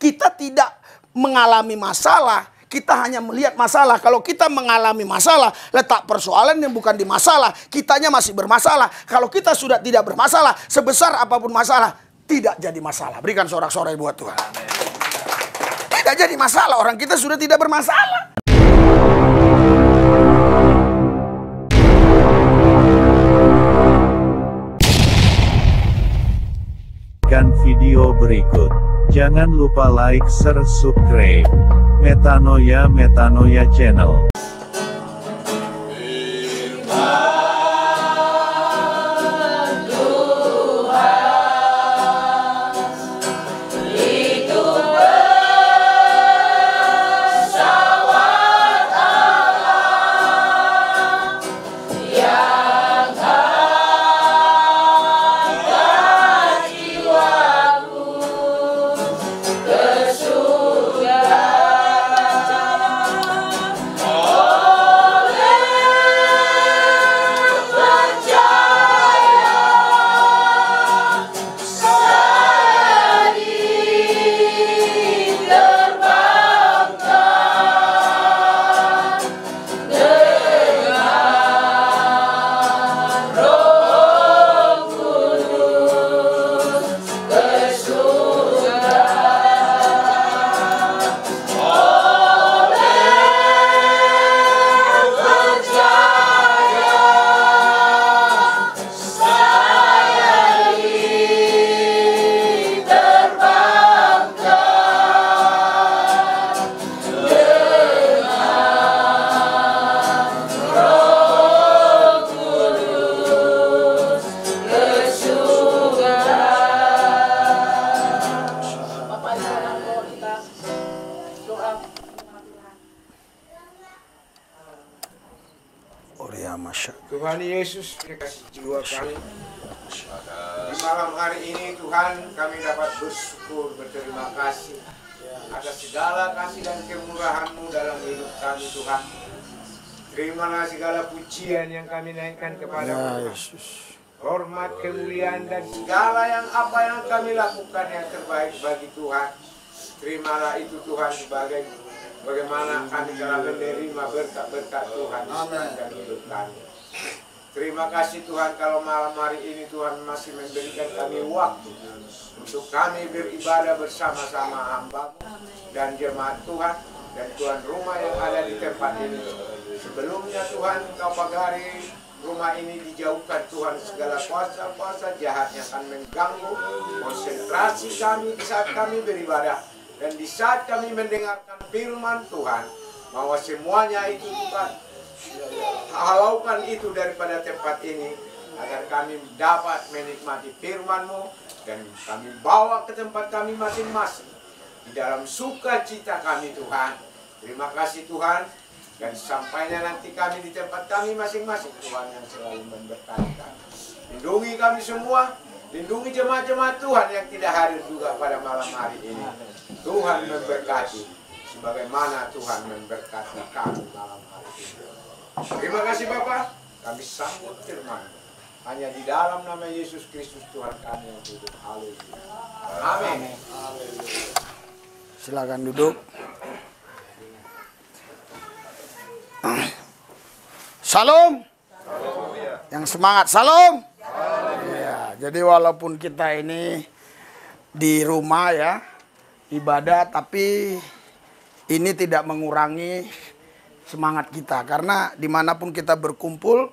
Kita tidak mengalami masalah, kita hanya melihat masalah. Kalau kita mengalami masalah, letak persoalannya bukan di masalah, kitanya masih bermasalah. Kalau kita sudah tidak bermasalah, sebesar apapun masalah, tidak jadi masalah. Berikan sorak-sorai buat Tuhan. Tidak jadi masalah, orang kita sudah tidak bermasalah. Video berikut. Jangan lupa like, share, subscribe. Metanoia Channel. Tuhan Yesus, kasih jiwa kami. Di malam hari ini Tuhan, kami dapat bersyukur, berterima kasih atas segala kasih dan kemurahan-Mu dalam hidup kami Tuhan. Terimalah segala pujian yang kami naikkan kepada-Mu. Hormat, kemuliaan dan segala yang apa yang kami lakukan yang terbaik bagi Tuhan. Terimalah itu Tuhan sebagai bagaimana kami telah menerima berkat-berkat Tuhan di sepanjang hidup kami. Terima kasih Tuhan kalau malam hari ini Tuhan masih memberikan kami waktu untuk kami beribadah bersama-sama hamba dan jemaat Tuhan dan tuan rumah yang ada di tempat ini. Sebelumnya Tuhan Engkau pagari rumah ini dijauhkan Tuhan segala kuasa-kuasa jahat yang akan mengganggu konsentrasi kami di saat kami beribadah dan di saat kami mendengarkan firman Tuhan, bahwa semuanya itu Tuhan halaukan itu daripada tempat ini agar kami dapat menikmati firman-Mu dan kami bawa ke tempat kami masing-masing di dalam sukacita kami Tuhan. Terima kasih Tuhan, dan sampainya nanti kami di tempat kami masing-masing Tuhan yang selalu memberkati kami. Lindungi kami semua, lindungi jemaat-jemaat Tuhan yang tidak hadir juga pada malam hari ini. Tuhan memberkati sebagaimana Tuhan memberkati kami malam hari ini. Terima kasih Bapa, kami sambut firman hanya di dalam nama Yesus Kristus Tuhan kami yang hidup. Haleluya. Amin. Silakan duduk. Salam. Yang semangat, salam. Ya, jadi walaupun kita ini di rumah ya ibadah, tapi ini tidak mengurangi semangat kita, karena dimanapun kita berkumpul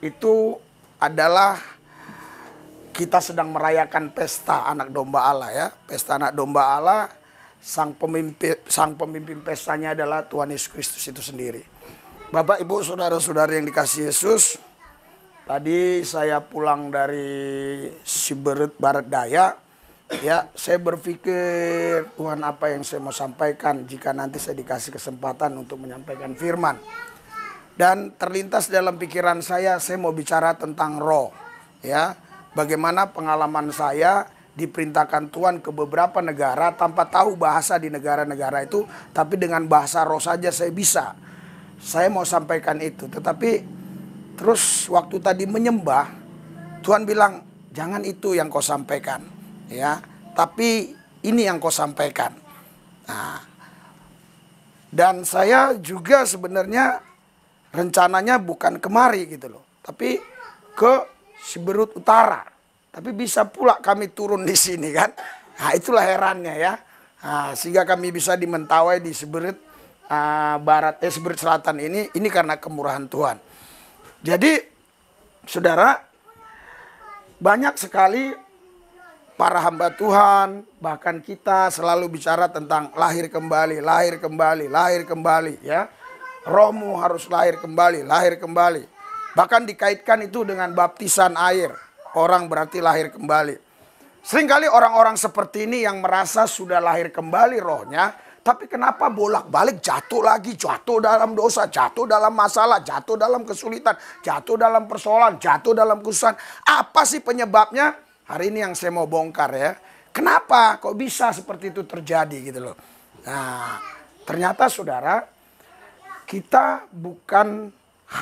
itu adalah kita sedang merayakan pesta anak domba Allah ya. Pesta anak domba Allah, sang pemimpin pestanya adalah Tuhan Yesus Kristus itu sendiri. Bapak Ibu saudara-saudara yang dikasihi Yesus, tadi saya pulang dari Siberut Barat Daya ya, saya berpikir Tuhan apa yang saya mau sampaikan jika nanti saya dikasih kesempatan untuk menyampaikan firman. Dan terlintas dalam pikiran saya mau bicara tentang roh ya. Bagaimana pengalaman saya diperintahkan Tuhan ke beberapa negara tanpa tahu bahasa di negara-negara itu, tapi dengan bahasa roh saja saya bisa. Saya mau sampaikan itu, tetapi terus waktu tadi menyembah Tuhan bilang jangan itu yang kau sampaikan. Ya, tapi ini yang kau sampaikan. Nah, dan saya juga sebenarnya rencananya bukan kemari gitu loh, tapi ke Siberut Utara. Tapi bisa pula kami turun di sini kan. Nah, itulah herannya ya. Nah, sehingga kami bisa di Mentawai, di Siberut Barat, Siberut Selatan ini karena kemurahan Tuhan. Jadi, saudara, banyak sekali para hamba Tuhan, bahkan kita selalu bicara tentang lahir kembali, lahir kembali, lahir kembali ya. Rohmu harus lahir kembali, lahir kembali. Bahkan dikaitkan itu dengan baptisan air. Orang berarti lahir kembali. Seringkali orang-orang seperti ini yang merasa sudah lahir kembali rohnya, tapi kenapa bolak-balik jatuh lagi, jatuh dalam dosa, jatuh dalam masalah, jatuh dalam kesulitan, jatuh dalam persoalan, jatuh dalam kesusahan. Apa sih penyebabnya? Hari ini yang saya mau bongkar ya. Kenapa kok bisa seperti itu terjadi gitu loh. Nah, ternyata saudara, kita bukan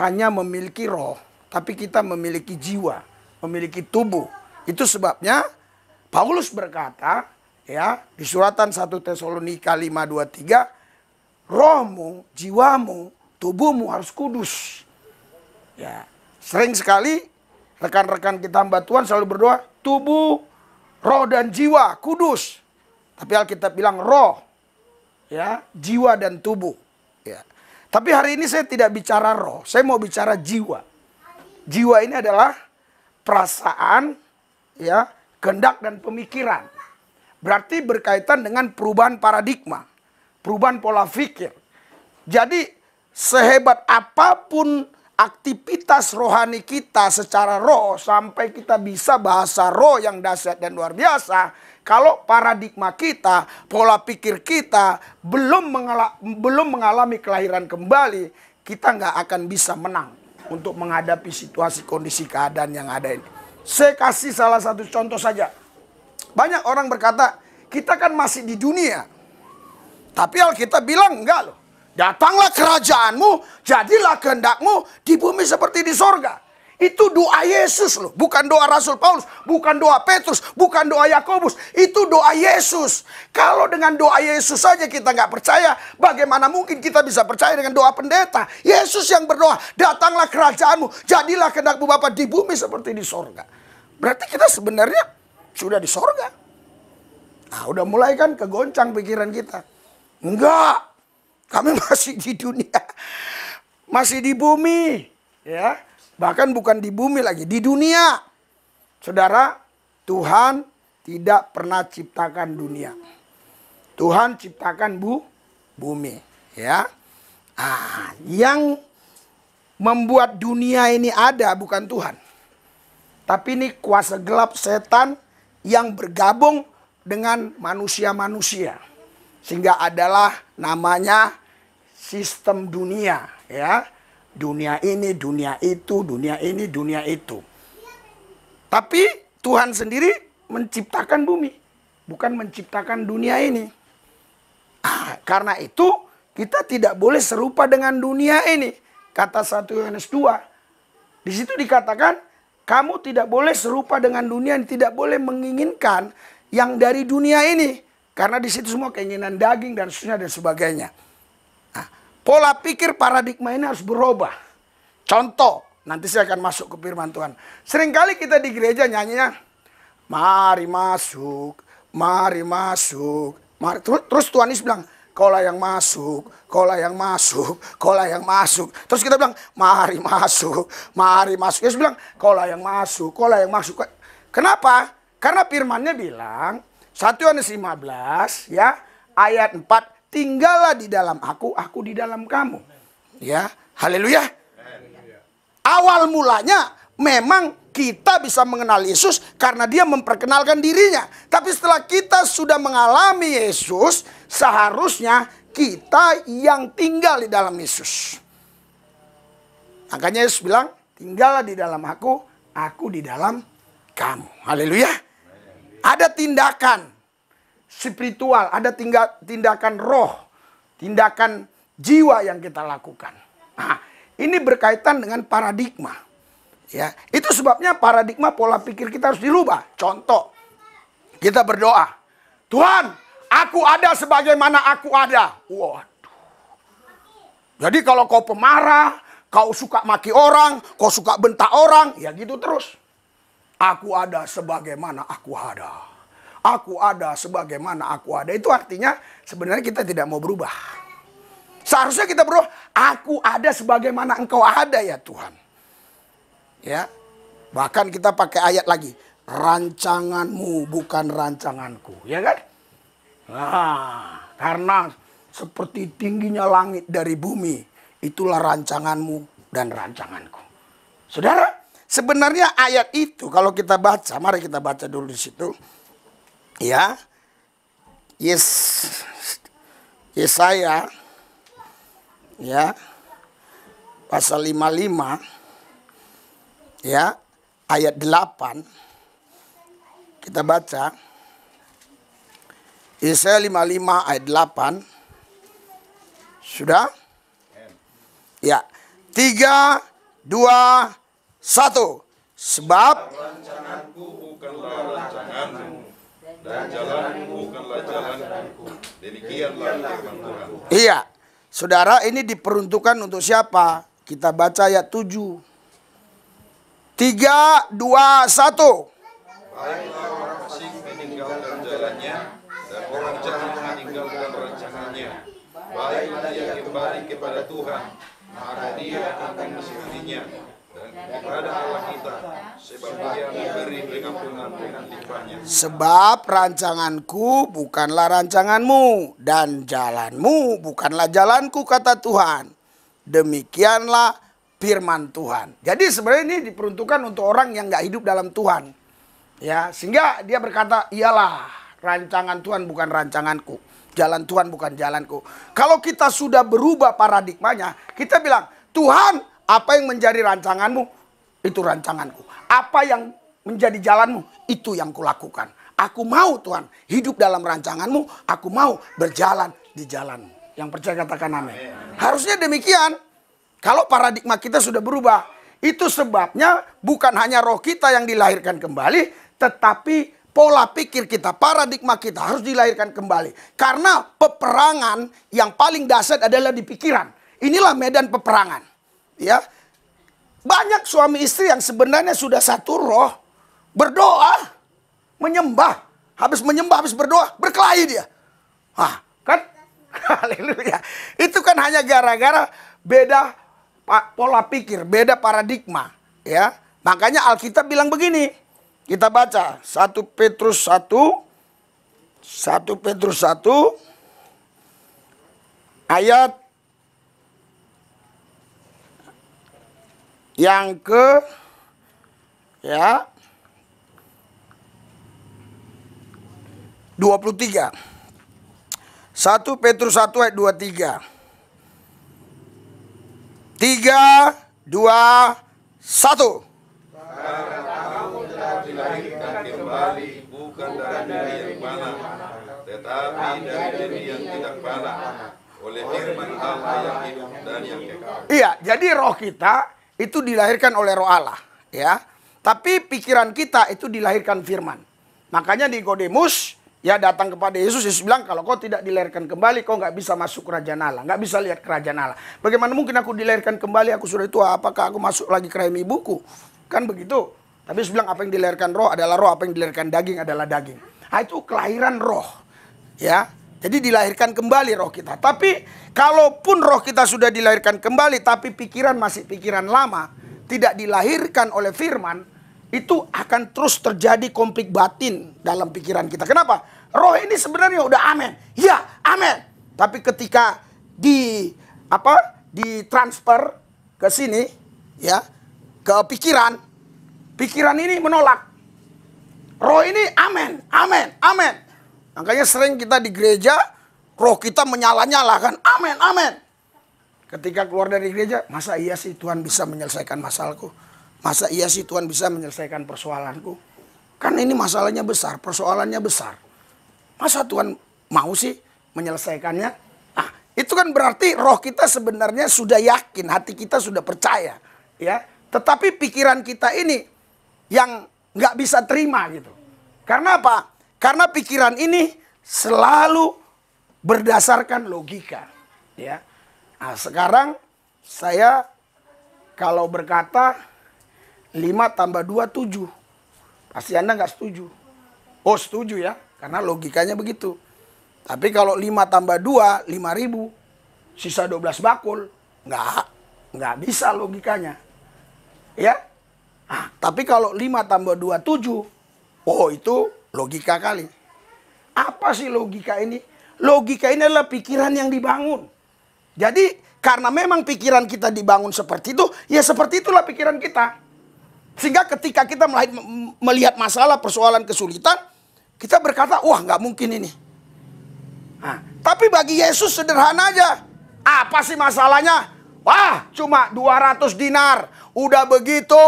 hanya memiliki roh, tapi kita memiliki jiwa, memiliki tubuh. Itu sebabnya Paulus berkata ya di suratan 1 Tesalonika 5:23, rohmu, jiwamu, tubuhmu harus kudus. Ya, sering sekali rekan-rekan kita hamba Tuhan selalu berdoa, tubuh, roh dan jiwa kudus. Tapi Alkitab bilang roh, ya, jiwa dan tubuh. Ya. Tapi hari ini saya tidak bicara roh, saya mau bicara jiwa. Jiwa ini adalah perasaan, ya, kehendak dan pemikiran. Berarti berkaitan dengan perubahan paradigma, perubahan pola pikir. Jadi sehebat apapun aktivitas rohani kita secara roh, sampai kita bisa bahasa roh yang dahsyat dan luar biasa, kalau paradigma kita, pola pikir kita belum mengalami kelahiran kembali, kita nggak akan bisa menang untuk menghadapi situasi kondisi keadaan yang ada ini. Saya kasih salah satu contoh saja. Banyak orang berkata, kita kan masih di dunia. Tapi Alkitab bilang enggak loh. Datanglah kerajaanmu, jadilah kehendakmu di bumi seperti di sorga. Itu doa Yesus loh, bukan doa Rasul Paulus, bukan doa Petrus, bukan doa Yakobus. Itu doa Yesus. Kalau dengan doa Yesus saja kita nggak percaya, bagaimana mungkin kita bisa percaya dengan doa pendeta? Yesus yang berdoa, datanglah kerajaanmu, jadilah kehendakmu Bapa di bumi seperti di sorga. Berarti kita sebenarnya sudah di sorga. Nah, udah mulai kan kegoncang pikiran kita. Enggak, kami masih di dunia, masih di bumi, ya. Bahkan bukan di bumi lagi, di dunia. Saudara, Tuhan tidak pernah ciptakan dunia. Tuhan ciptakan bumi, ya. Yang membuat dunia ini ada bukan Tuhan. Tapi ini kuasa gelap setan yang bergabung dengan manusia-manusia. Sehingga adalah namanya sistem dunia, ya. Dunia ini, dunia itu, dunia ini, dunia itu. Tapi Tuhan sendiri menciptakan bumi, bukan menciptakan dunia ini. Karena itu kita tidak boleh serupa dengan dunia ini. Kata 1 Yohanes 2. Di situ dikatakan, kamu tidak boleh serupa dengan dunia, tidak boleh menginginkan yang dari dunia ini. Karena di situ semua keinginan daging dan seterusnya dan sebagainya. Pola pikir paradigma ini harus berubah. Contoh, nanti saya akan masuk ke firman Tuhan. Seringkali kita di gereja nyanyinya, mari masuk, mari masuk. Terus Tuhan Yesus bilang, kaulah yang masuk, kaulah yang masuk, kaulah yang masuk. Terus kita bilang, mari masuk, mari masuk. Yesus bilang, kaulah yang masuk, kaulah yang masuk. Kenapa? Karena firmannya bilang, 1 Yohanes 15, ya, ayat 4, tinggallah di dalam aku di dalam kamu. Ya, haleluya. Awal mulanya memang kita bisa mengenal Yesus karena dia memperkenalkan dirinya. Tapi setelah kita sudah mengalami Yesus, seharusnya kita yang tinggal di dalam Yesus. Makanya Yesus bilang, tinggallah di dalam aku di dalam kamu. Haleluya. Ada tindakan spiritual, ada tindakan roh, tindakan jiwa yang kita lakukan. Nah, ini berkaitan dengan paradigma. Ya, itu sebabnya paradigma pola pikir kita harus dirubah. Contoh, kita berdoa, Tuhan, Aku ada sebagaimana aku ada. Waduh. Jadi kalau kau pemarah, kau suka maki orang, kau suka bentak orang, ya gitu terus. Aku ada sebagaimana aku ada. Aku ada sebagaimana aku ada. Itu artinya sebenarnya kita tidak mau berubah. Seharusnya kita berubah. Aku ada sebagaimana engkau ada ya Tuhan. Ya. Bahkan kita pakai ayat lagi. Rancanganmu bukan rancanganku. Ya kan? Nah, karena seperti tingginya langit dari bumi, itulah rancanganmu dan rancanganku. Saudara, sebenarnya ayat itu kalau kita baca, mari kita baca dulu di situ. Ya. Yesaya ya. Pasal 55 ya, ayat 8. Kita baca. Yesaya 55 ayat 8. Sudah? Ya. 3, 2, 1. Sebab rancanganku bukanlah rancanganmu, dan jalanmu bukanlah jalanku. Demikianlah firman Tuhan. iya. Saudara, ini diperuntukkan untuk siapa? Kita baca ayat 7. 3, 2, 1. Baiklah orang asing meninggalkan jalannya, dan orang jahat meninggalkan rancangannya. Baiklah dia kembali kepada Tuhan, maka dia akan menasihatinya, dan kepada Allah kita, sebab dia memberi pengampunan dengan limpahnya. Sebab rancanganku bukanlah rancanganmu, dan jalanmu bukanlah jalanku, kata Tuhan. Demikianlah firman Tuhan. Jadi sebenarnya ini diperuntukkan untuk orang yang nggak hidup dalam Tuhan. Ya, sehingga dia berkata, iyalah rancangan Tuhan bukan rancanganku, jalan Tuhan bukan jalanku. Kalau kita sudah berubah paradigmanya, kita bilang, Tuhan, apa yang menjadi rancanganmu, itu rancanganku. Apa yang menjadi jalanmu, itu yang kulakukan. Aku mau Tuhan, hidup dalam rancanganmu, aku mau berjalan di jalanmu. Yang percaya katakan amin. Harusnya demikian. Kalau paradigma kita sudah berubah, itu sebabnya bukan hanya roh kita yang dilahirkan kembali, tetapi pola pikir kita, paradigma kita harus dilahirkan kembali. Karena peperangan yang paling dahsyat adalah di pikiran. Inilah medan peperangan. Ya, banyak suami istri yang sebenarnya sudah satu roh, berdoa, menyembah, habis berdoa, berkelahi dia. Ah, kan? Haleluya. Itu kan hanya gara-gara beda pola pikir, beda paradigma, ya. Makanya Alkitab bilang begini. Kita baca 1 Petrus 1 ayat yang ke ya 23. 1 Petrus 1 ayat 23. 3, 2, 1. Dilahirkan kembali bukan dari diri yang fana, tetapi dari diri yang tidak fana, oleh firman Allah yang hidup dan yang kekal. Iya, jadi roh kita itu dilahirkan oleh roh Allah, ya. Tapi pikiran kita itu dilahirkan firman. Makanya Nikodemus ya datang kepada Yesus, Yesus bilang, kalau kau tidak dilahirkan kembali, kau nggak bisa masuk kerajaan Allah, nggak bisa lihat kerajaan Allah. Bagaimana mungkin aku dilahirkan kembali, aku sudah tua, apakah aku masuk lagi ke rahim ibuku? Kan begitu. Tapi Yesus bilang, apa yang dilahirkan roh adalah roh, apa yang dilahirkan daging adalah daging. Nah, itu kelahiran roh. Ya, jadi dilahirkan kembali roh kita. Tapi kalaupun roh kita sudah dilahirkan kembali, tapi pikiran masih pikiran lama, tidak dilahirkan oleh firman, itu akan terus terjadi konflik batin dalam pikiran kita. Kenapa? Roh ini sebenarnya udah amin. Ya, amin. Tapi ketika ditransfer ke sini, ya, ke pikiran ini menolak. Roh ini amin, amin, amin. Makanya sering kita di gereja, roh kita menyala-nyala kan, amin, amin. Ketika keluar dari gereja, masa iya sih Tuhan bisa menyelesaikan masalahku? Masa iya sih Tuhan bisa menyelesaikan persoalanku? Kan ini masalahnya besar, persoalannya besar. Masa Tuhan mau sih menyelesaikannya? Nah, itu kan berarti roh kita sebenarnya sudah yakin, hati kita sudah percaya, ya. Tetapi pikiran kita ini yang nggak bisa terima gitu. Karena apa? Karena pikiran ini selalu berdasarkan logika. Ya. Nah, sekarang saya kalau berkata 5 tambah 2, 7. Pasti Anda nggak setuju. Oh setuju ya, karena logikanya begitu. Tapi kalau 5 tambah 2, 5.000. Sisa 12 bakul. Nggak bisa logikanya. Ya. Nah, tapi kalau 5 tambah 2, 7. Oh itu logika kali. Apa sih logika ini? Logika ini adalah pikiran yang dibangun. Jadi karena memang pikiran kita dibangun seperti itu, ya seperti itulah pikiran kita. Sehingga ketika kita melihat masalah, persoalan, kesulitan, kita berkata, wah nggak mungkin ini. Nah, tapi bagi Yesus sederhana aja. Apa sih masalahnya? Wah cuma 200 dinar. Udah begitu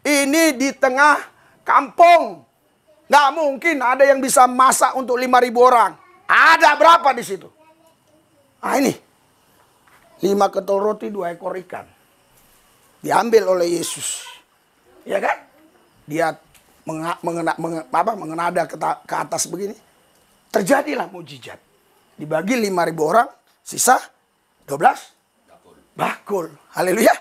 ini di tengah kampung. Nggak mungkin ada yang bisa masak untuk 5.000 orang. Ada berapa di situ? Nah ini. 5 ketol roti, 2 ekor ikan. Diambil oleh Yesus. Ya kan? Dia mengenada ke atas begini. Terjadilah mujizat. Dibagi 5.000 orang, sisa 12 bakul. Haleluya.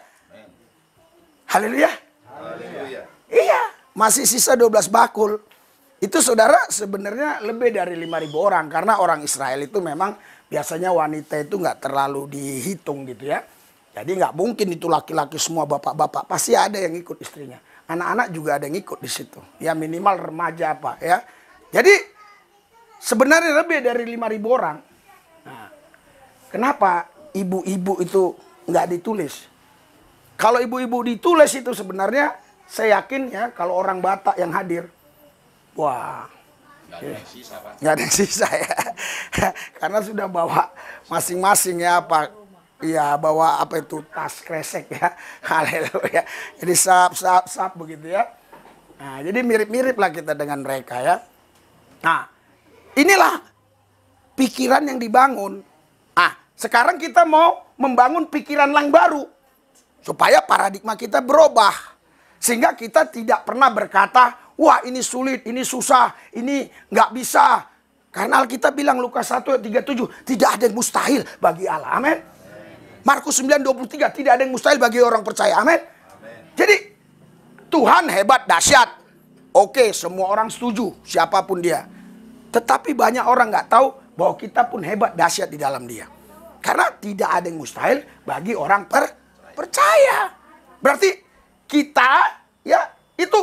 Haleluya. Haleluya. Iya, masih sisa 12 bakul. Itu saudara sebenarnya lebih dari 5.000 orang. Karena orang Israel itu memang biasanya wanita itu nggak terlalu dihitung gitu ya. Jadi nggak mungkin itu laki-laki semua bapak-bapak. Pasti ada yang ikut istrinya. Anak-anak juga ada yang ikut di situ. Ya minimal remaja apa ya. Jadi sebenarnya lebih dari 5.000 orang. Nah, kenapa ibu-ibu itu nggak ditulis? Kalau ibu-ibu ditulis itu sebenarnya saya yakin ya kalau orang Batak yang hadir. Wah. Nggak ada yang sisa ya. Karena sudah bawa masing-masing ya apa. Ya bawa apa itu tas kresek ya. Haleluya. Jadi sap begitu ya. Nah, jadi mirip-mirip lah kita dengan mereka ya. Nah, inilah pikiran yang dibangun. Nah, sekarang kita mau membangun pikiran yang baru. Supaya paradigma kita berubah. Sehingga kita tidak pernah berkata, wah ini sulit, ini susah, ini nggak bisa. Karena Alkitab bilang Lukas 1:37, tidak ada yang mustahil bagi Allah. Amin. Markus 9:23, tidak ada yang mustahil bagi orang percaya. Amin. Jadi Tuhan hebat, dahsyat. Oke, semua orang setuju, siapapun dia. Tetapi banyak orang nggak tahu bahwa kita pun hebat, dahsyat di dalam dia. Karena tidak ada yang mustahil bagi orang percaya. Berarti kita ya itu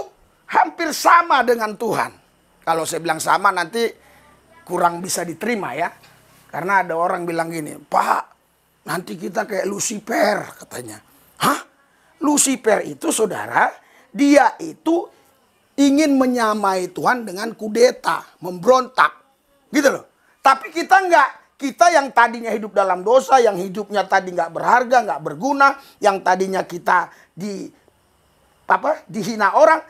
hampir sama dengan Tuhan. Kalau saya bilang sama nanti kurang bisa diterima ya. Karena ada orang bilang gini, Pak, nanti kita kayak Lucifer katanya. Hah? Lucifer itu saudara, dia itu ingin menyamai Tuhan dengan kudeta, memberontak. Gitu loh. Tapi kita enggak. Kita yang tadinya hidup dalam dosa, yang hidupnya tadi nggak berharga, nggak berguna, yang tadinya kita dihina orang,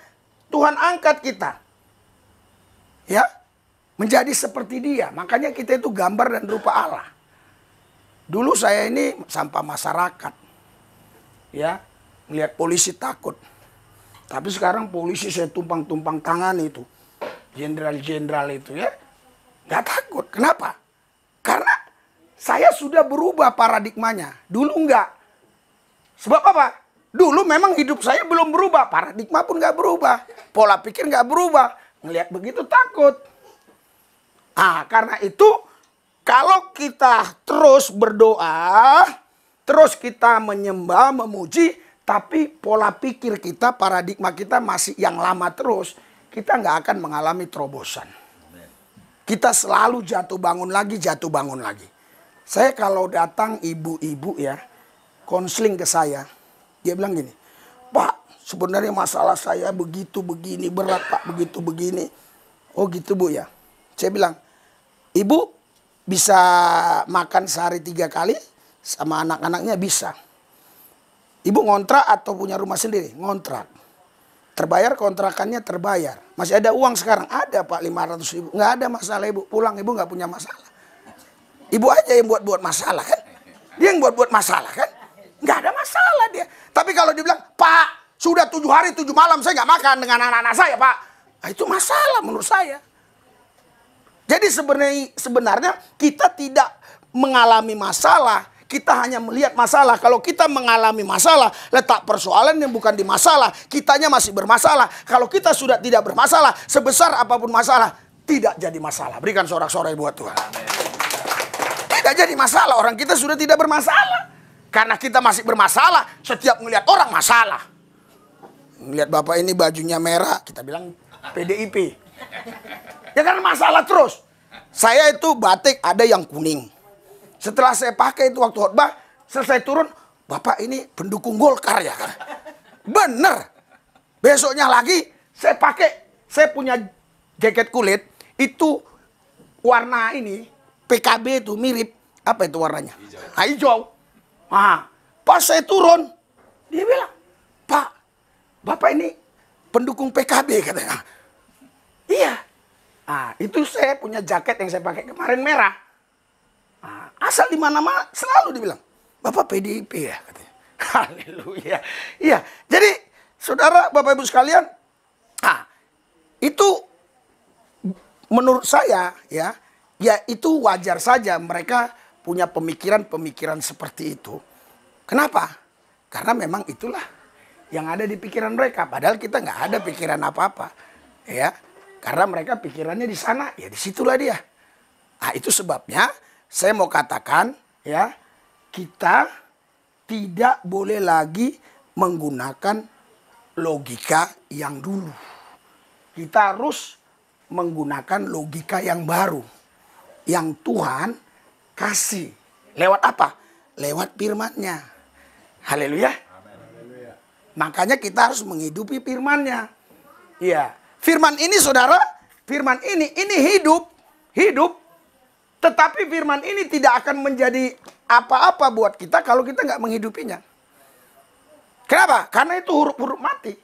Tuhan angkat kita. Ya, menjadi seperti dia. Makanya kita itu gambar dan rupa Allah. Dulu saya ini sampah masyarakat. Ya, melihat polisi takut. Tapi sekarang polisi saya tumpang-tumpang tangan itu. Jenderal-jenderal itu ya. Nggak takut. Kenapa? Karena saya sudah berubah paradigmanya. Dulu enggak. Sebab apa? Dulu memang hidup saya belum berubah. Paradigma pun nggak berubah. Pola pikir nggak berubah. Ngelihat begitu takut. Karena itu kalau kita terus berdoa, terus kita menyembah, memuji, tapi pola pikir kita, paradigma kita masih yang lama terus, kita nggak akan mengalami terobosan. Kita selalu jatuh bangun lagi, jatuh bangun lagi. Saya kalau datang ibu-ibu ya, konseling ke saya, dia bilang gini, Pak, sebenarnya masalah saya begitu begini, berat Pak, begitu begini. Oh gitu Bu ya. Saya bilang, Ibu bisa makan sehari 3 kali sama anak-anaknya bisa. Ibu ngontrak atau punya rumah sendiri? Ngontrak. Terbayar kontrakannya terbayar. Masih ada uang sekarang? Ada Pak 500.000. Nggak ada masalah Ibu. Pulang Ibu nggak punya masalah. Ibu aja yang buat-buat masalah kan. Dia yang buat-buat masalah kan. Nggak ada masalah dia. Tapi kalau dibilang, Pak sudah 7 hari 7 malam saya nggak makan dengan anak-anak saya Pak. Nah, itu masalah menurut saya. Jadi sebenarnya kita tidak mengalami masalah, kita hanya melihat masalah. Kalau kita mengalami masalah, letak persoalannya bukan di masalah, kitanya masih bermasalah. Kalau kita sudah tidak bermasalah, sebesar apapun masalah, tidak jadi masalah. Berikan sorak-sorai buat Tuhan. Tidak jadi masalah, orang kita sudah tidak bermasalah. Karena kita masih bermasalah, setiap melihat orang masalah. Melihat bapak ini bajunya merah, kita bilang PDIP. Ya kan masalah terus. Saya itu batik ada yang kuning. Setelah saya pakai itu waktu khotbah, selesai turun, bapak ini pendukung Golkar ya kan? Bener. Besoknya lagi saya pakai, saya punya jaket kulit itu warna ini PKB itu mirip apa itu warnanya? Hijau. Nah, pas saya turun, dia bilang, Pak, bapak ini pendukung PKB katanya. Iya. Nah, itu saya punya jaket yang saya pakai kemarin merah. Nah, asal di mana-mana selalu dibilang, Bapak PDIP ya katanya. Haleluya. Iya. Jadi, saudara, Bapak Ibu sekalian, itu menurut saya ya itu wajar saja mereka punya pemikiran-pemikiran seperti itu. Kenapa? Karena memang itulah yang ada di pikiran mereka. Padahal kita nggak ada pikiran apa-apa, ya. Karena mereka pikirannya di sana, ya disitulah dia. Nah, itu sebabnya saya mau katakan, ya, kita tidak boleh lagi menggunakan logika yang dulu. Kita harus menggunakan logika yang baru, yang Tuhan kasih. Lewat apa? Lewat firman-Nya. Haleluya. Makanya kita harus menghidupi firman-Nya. Iya. Firman ini saudara, firman ini hidup. Tetapi firman ini tidak akan menjadi apa-apa buat kita kalau kita nggak menghidupinya. Kenapa? Karena itu huruf-huruf mati.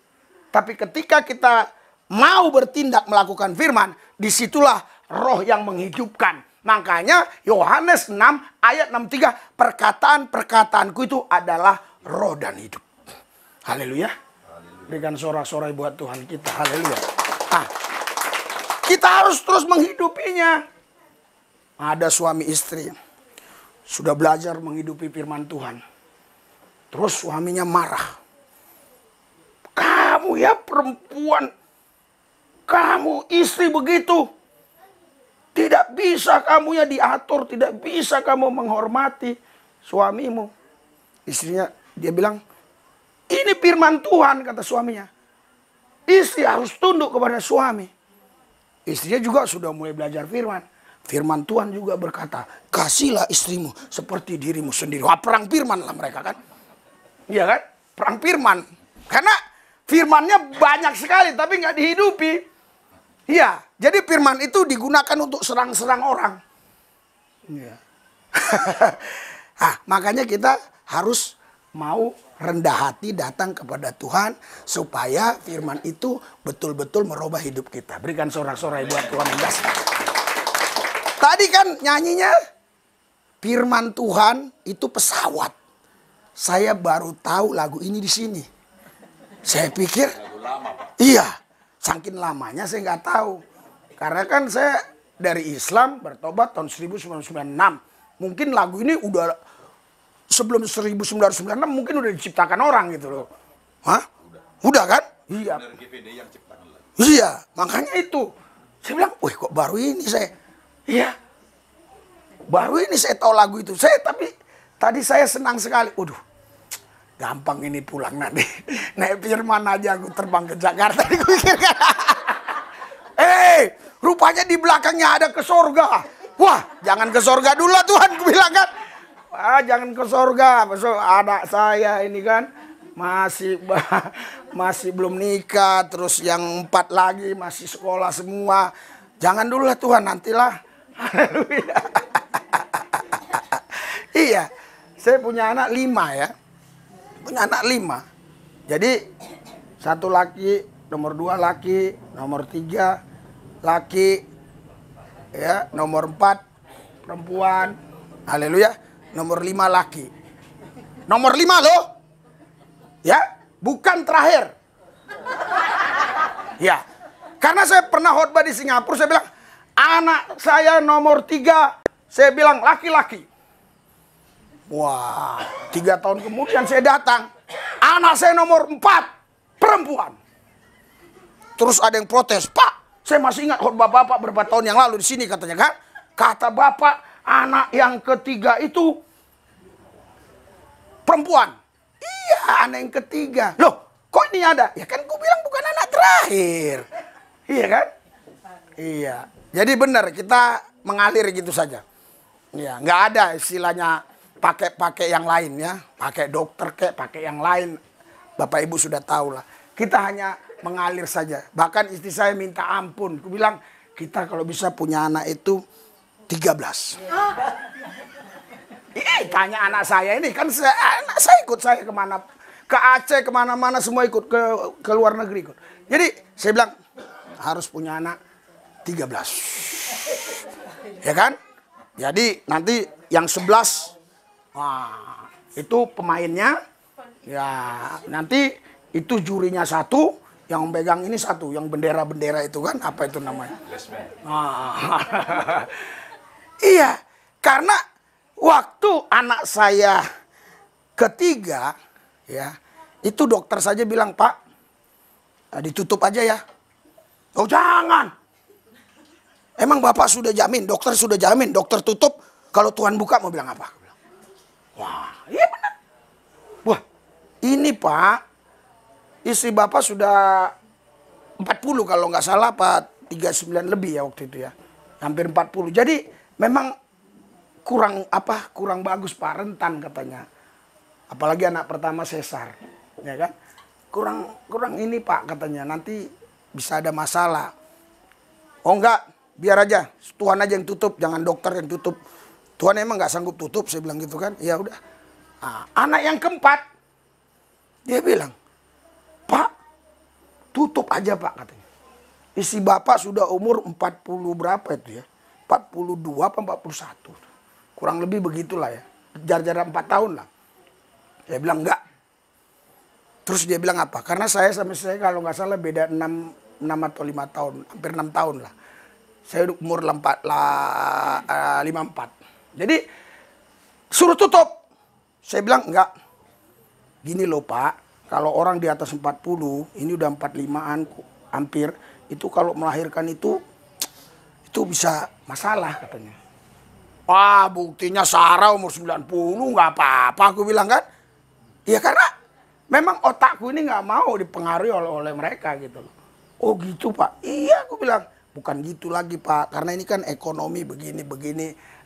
Tapi ketika kita mau bertindak melakukan firman, disitulah roh yang menghidupkan. Makanya Yohanes 6 ayat 63, perkataan-perkataanku itu adalah roh dan hidup. Haleluya. Berikan sorak-sorai buat Tuhan kita. Haleluya. Nah, kita harus terus menghidupinya. Ada suami istri sudah belajar menghidupi firman Tuhan. Terus suaminya marah. Kamu ya perempuan, kamu istri begitu. Tidak bisa kamu ya diatur, tidak bisa kamu menghormati suamimu. Istrinya, dia bilang, ini firman Tuhan, kata suaminya. Istri harus tunduk kepada suami. Istrinya juga sudah mulai belajar firman. Firman Tuhan juga berkata, kasihlah istrimu seperti dirimu sendiri. Wah, perang firman lah mereka kan. Iya kan? Perang firman. Karena firmannya banyak sekali tapi nggak dihidupi. Iya, jadi firman itu digunakan untuk serang-serang orang. Iya. Makanya kita harus mau rendah hati datang kepada Tuhan supaya firman itu betul-betul merubah hidup kita. Berikan sorak-sorai buat Tuhan yang dahsyat. Tadi kan nyanyinya firman Tuhan itu pesawat. Saya baru tahu lagu ini di sini. Saya pikir iya, saking lamanya saya nggak tahu. Karena kan saya dari Islam bertobat tahun 1996. Mungkin lagu ini udah sebelum 1996 mungkin udah diciptakan orang gitu loh. Hah? Udah kan? Iya. Iya, makanya itu. Saya bilang, wih kok baru ini saya. Iya. Baru ini saya tahu lagu itu. Tapi tadi saya senang sekali. Waduh, gampang ini pulang nanti. Naik firman aja aku terbang ke Jakarta. Rupanya di belakangnya ada ke sorga. Wah, jangan ke sorga dulu lah Tuhan, aku bilang kan. Jangan ke sorga, anak saya ini kan masih belum nikah, terus yang 4 lagi masih sekolah semua. Jangan dulu lah Tuhan, nantilah. Haleluya. Iya, saya punya anak 5 ya. Punya anak 5. Jadi 1 laki, nomor 2 laki, nomor 3 laki, ya, nomor 4 perempuan. Haleluya. Nomor 5 laki. Nomor 5 loh. Ya, bukan terakhir. Ya. Karena saya pernah khotbah di Singapura, saya bilang, Anak saya nomor 3, saya bilang laki-laki. Wah, 3 tahun kemudian saya datang. Anak saya nomor 4, perempuan. Terus ada yang protes, Pak, saya masih ingat khotbah Bapak beberapa tahun yang lalu di sini katanya kan. Kata Bapak, anak yang ketiga itu perempuan. Iya, anak yang ketiga. Loh, kok ini ada? Ya kan gue bilang bukan anak terakhir. Iya kan? Iya. Jadi benar kita mengalir gitu saja. Ya, nggak ada istilahnya pakai yang lain ya. Pakai dokter kek, pakai yang lain. Bapak Ibu sudah tahu lah. Kita hanya mengalir saja. Bahkan istri saya minta ampun. Aku bilang, kita kalau bisa punya anak itu 13. Tanya anak saya ini kan anak saya ikut saya kemana, ke Aceh kemana-mana semua ikut, ke luar negeri ikut. Jadi saya bilang harus punya anak 13. Ya kan? Jadi nanti yang 11 wah, itu pemainnya. Ya, nanti itu jurinya 1, yang pegang ini 1, yang bendera-bendera itu kan apa itu namanya? Iya, karena waktu anak saya ketiga ya, itu dokter saja bilang, Pak, ditutup aja ya. Oh jangan. Emang Bapak sudah jamin, dokter sudah jamin, dokter tutup, kalau Tuhan buka mau bilang apa? Wah, iya benar. Wah, ini Pak, istri Bapak sudah 40 kalau nggak salah, Pak, 39 lebih ya waktu itu ya. Hampir 40. Jadi memang kurang bagus Pak, rentan katanya. Apalagi anak pertama sesar, ya kan? Kurang ini Pak katanya, nanti bisa ada masalah. Oh enggak, biar aja, Tuhan aja yang tutup, jangan dokter yang tutup. Tuhan emang nggak sanggup tutup, saya bilang gitu kan. Ya udah. Nah, anak yang keempat, dia bilang, Pak, tutup aja Pak katanya. Isi Bapak sudah umur 40 berapa itu ya? 42 apa 41. Kurang lebih begitulah ya. Jarak 4 tahun lah. Dia bilang enggak. Terus dia bilang apa? Karena saya sama saya kalau nggak salah beda 6 atau 5 tahun. Hampir 6 tahun lah. Saya umur 54. Jadi suruh tutup. Saya bilang enggak. Gini loh Pak. Kalau orang di atas 40. Ini udah 45an hampir. Itu kalau melahirkan itu bisa masalah katanya. Wah, buktinya Sarah umur 90 nggak apa-apa aku bilang kan. Ya karena memang otakku ini nggak mau dipengaruhi oleh mereka gitu loh. Oh gitu Pak. Iya aku bilang. Bukan gitu lagi Pak. Karena ini kan ekonomi begini.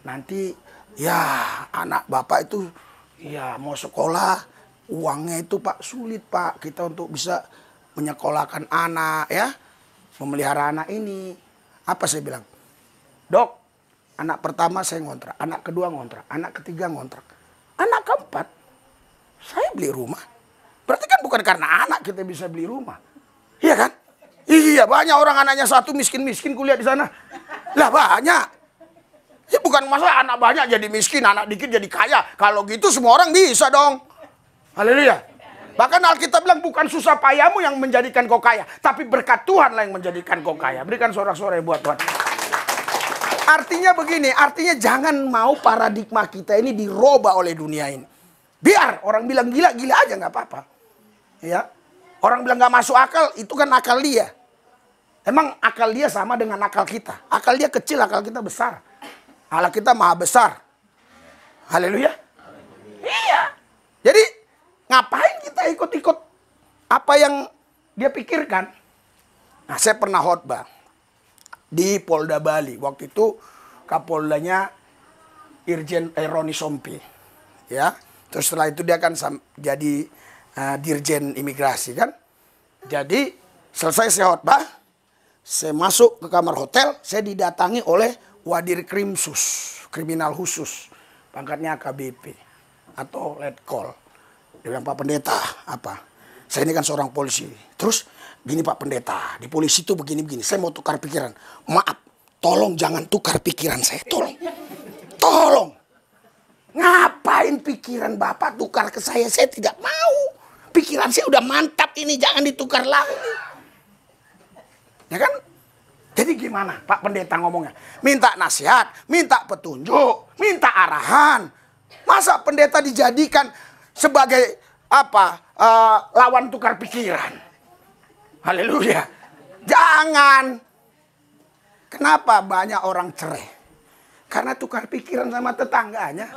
Nanti ya anak Bapak itu ya mau sekolah. Uangnya itu Pak sulit Pak. Kita untuk bisa menyekolahkan anak ya. Memelihara anak ini. Apa saya bilang? Dok, anak pertama saya ngontrak, anak kedua ngontrak, anak ketiga ngontrak. Anak keempat, saya beli rumah. Berarti kan bukan karena anak kita bisa beli rumah. Iya kan? Iya, banyak orang anaknya 1 miskin-miskin kuliah di sana. Lah banyak. Ya bukan masalah anak banyak jadi miskin, anak dikit jadi kaya. Kalau gitu semua orang bisa dong. Haleluya. Bahkan Alkitab bilang bukan susah payahmu yang menjadikan kau kaya. Tapi berkat Tuhan lah yang menjadikan kau kaya. Berikan sorak-sorai buat Tuhan. Artinya begini, artinya jangan mau paradigma kita ini dirubah oleh dunia ini. Biar orang bilang gila-gila aja nggak apa-apa. Ya, orang bilang nggak masuk akal, itu kan akal dia. Emang akal dia sama dengan akal kita. Akal dia kecil, akal kita besar. Allah kita maha besar. Haleluya. Iya. Jadi ngapain kita ikut-ikut apa yang dia pikirkan? Nah, saya pernah khotbah di Polda Bali. Waktu itu Kapoldanya Irjen Roni Sompi. Ya. Terus setelah itu dia kan jadi Dirjen Imigrasi kan. Jadi selesai saya khotbah, saya masuk ke kamar hotel, saya didatangi oleh Wadir Krimsus, kriminal khusus. Pangkatnya AKBP atau Letkol. Dia bilang, Pak Pendeta, apa? Saya ini kan seorang polisi. Terus gini Pak Pendeta, di polisi itu begini-begini. Saya mau tukar pikiran. Maaf, tolong jangan tukar pikiran saya. Tolong. Ngapain pikiran Bapak tukar ke saya? Saya tidak mau. Pikiran saya udah mantap ini, jangan ditukar lagi. Ya kan? Jadi gimana Pak Pendeta ngomongnya? Minta nasihat, minta petunjuk, minta arahan. Masa pendeta dijadikan sebagai apa? Lawan tukar pikiran. Haleluya. Jangan. Kenapa banyak orang cerai? Karena tukar pikiran sama tetangganya.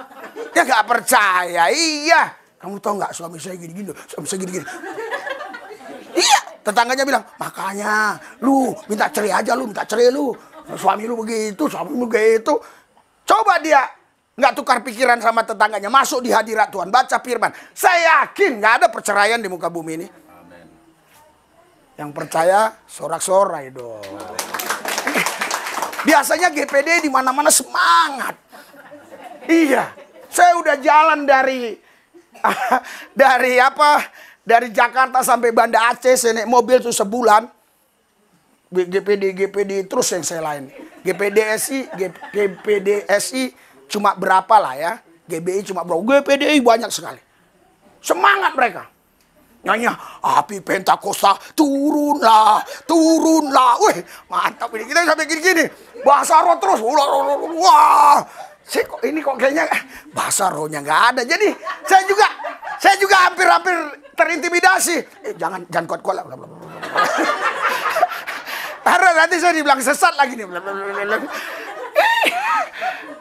Dia gak percaya. Iya. Kamu tahu gak suami saya gini-gini, suami saya gini-gini. Iya. Tetangganya bilang, makanya lu minta cerai aja, lu minta cerai lu. Suami lu begitu, suami lu begitu. Coba dia nggak tukar pikiran sama tetangganya, masuk di hadirat Tuhan, baca firman. Saya yakin nggak ada perceraian di muka bumi ini. Amen. Yang percaya sorak-sorai dong. Biasanya GPD di mana-mana semangat. Iya, saya udah jalan dari Jakarta sampai Banda Aceh, saya naik mobil tuh sebulan. GPD terus yang saya lain. GPDSI cuma berapa lah ya. GBI cuma berapa. GPDI banyak sekali. Semangat mereka. Nyanyi, api Pentakosta turunlah, turunlah. Wih, mantap ini. Kita sampai gini-gini. Bahasa roh terus. Wah. Ini kok kayaknya bahasa rohnya nggak ada. Jadi saya juga hampir terintimidasi. Jangan kuat-kuat lah. Karena nanti saya dibilang sesat lagi nih.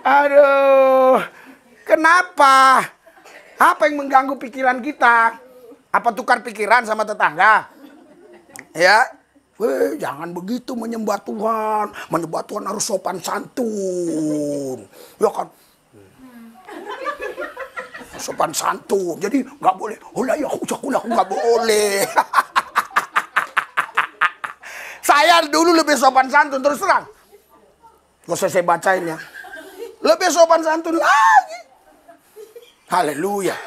Aduh. Kenapa? Apa yang mengganggu pikiran kita? Apa tukar pikiran sama tetangga? Ya. Jangan begitu menyembah Tuhan. Menyembah Tuhan harus sopan santun. Ya kan? Sopan santun. Jadi nggak boleh. Olah ya aku nggak boleh. Saya dulu lebih sopan santun, terus terang. Gak usah saya bacain ya. Lebih sopan santun lagi. Haleluya.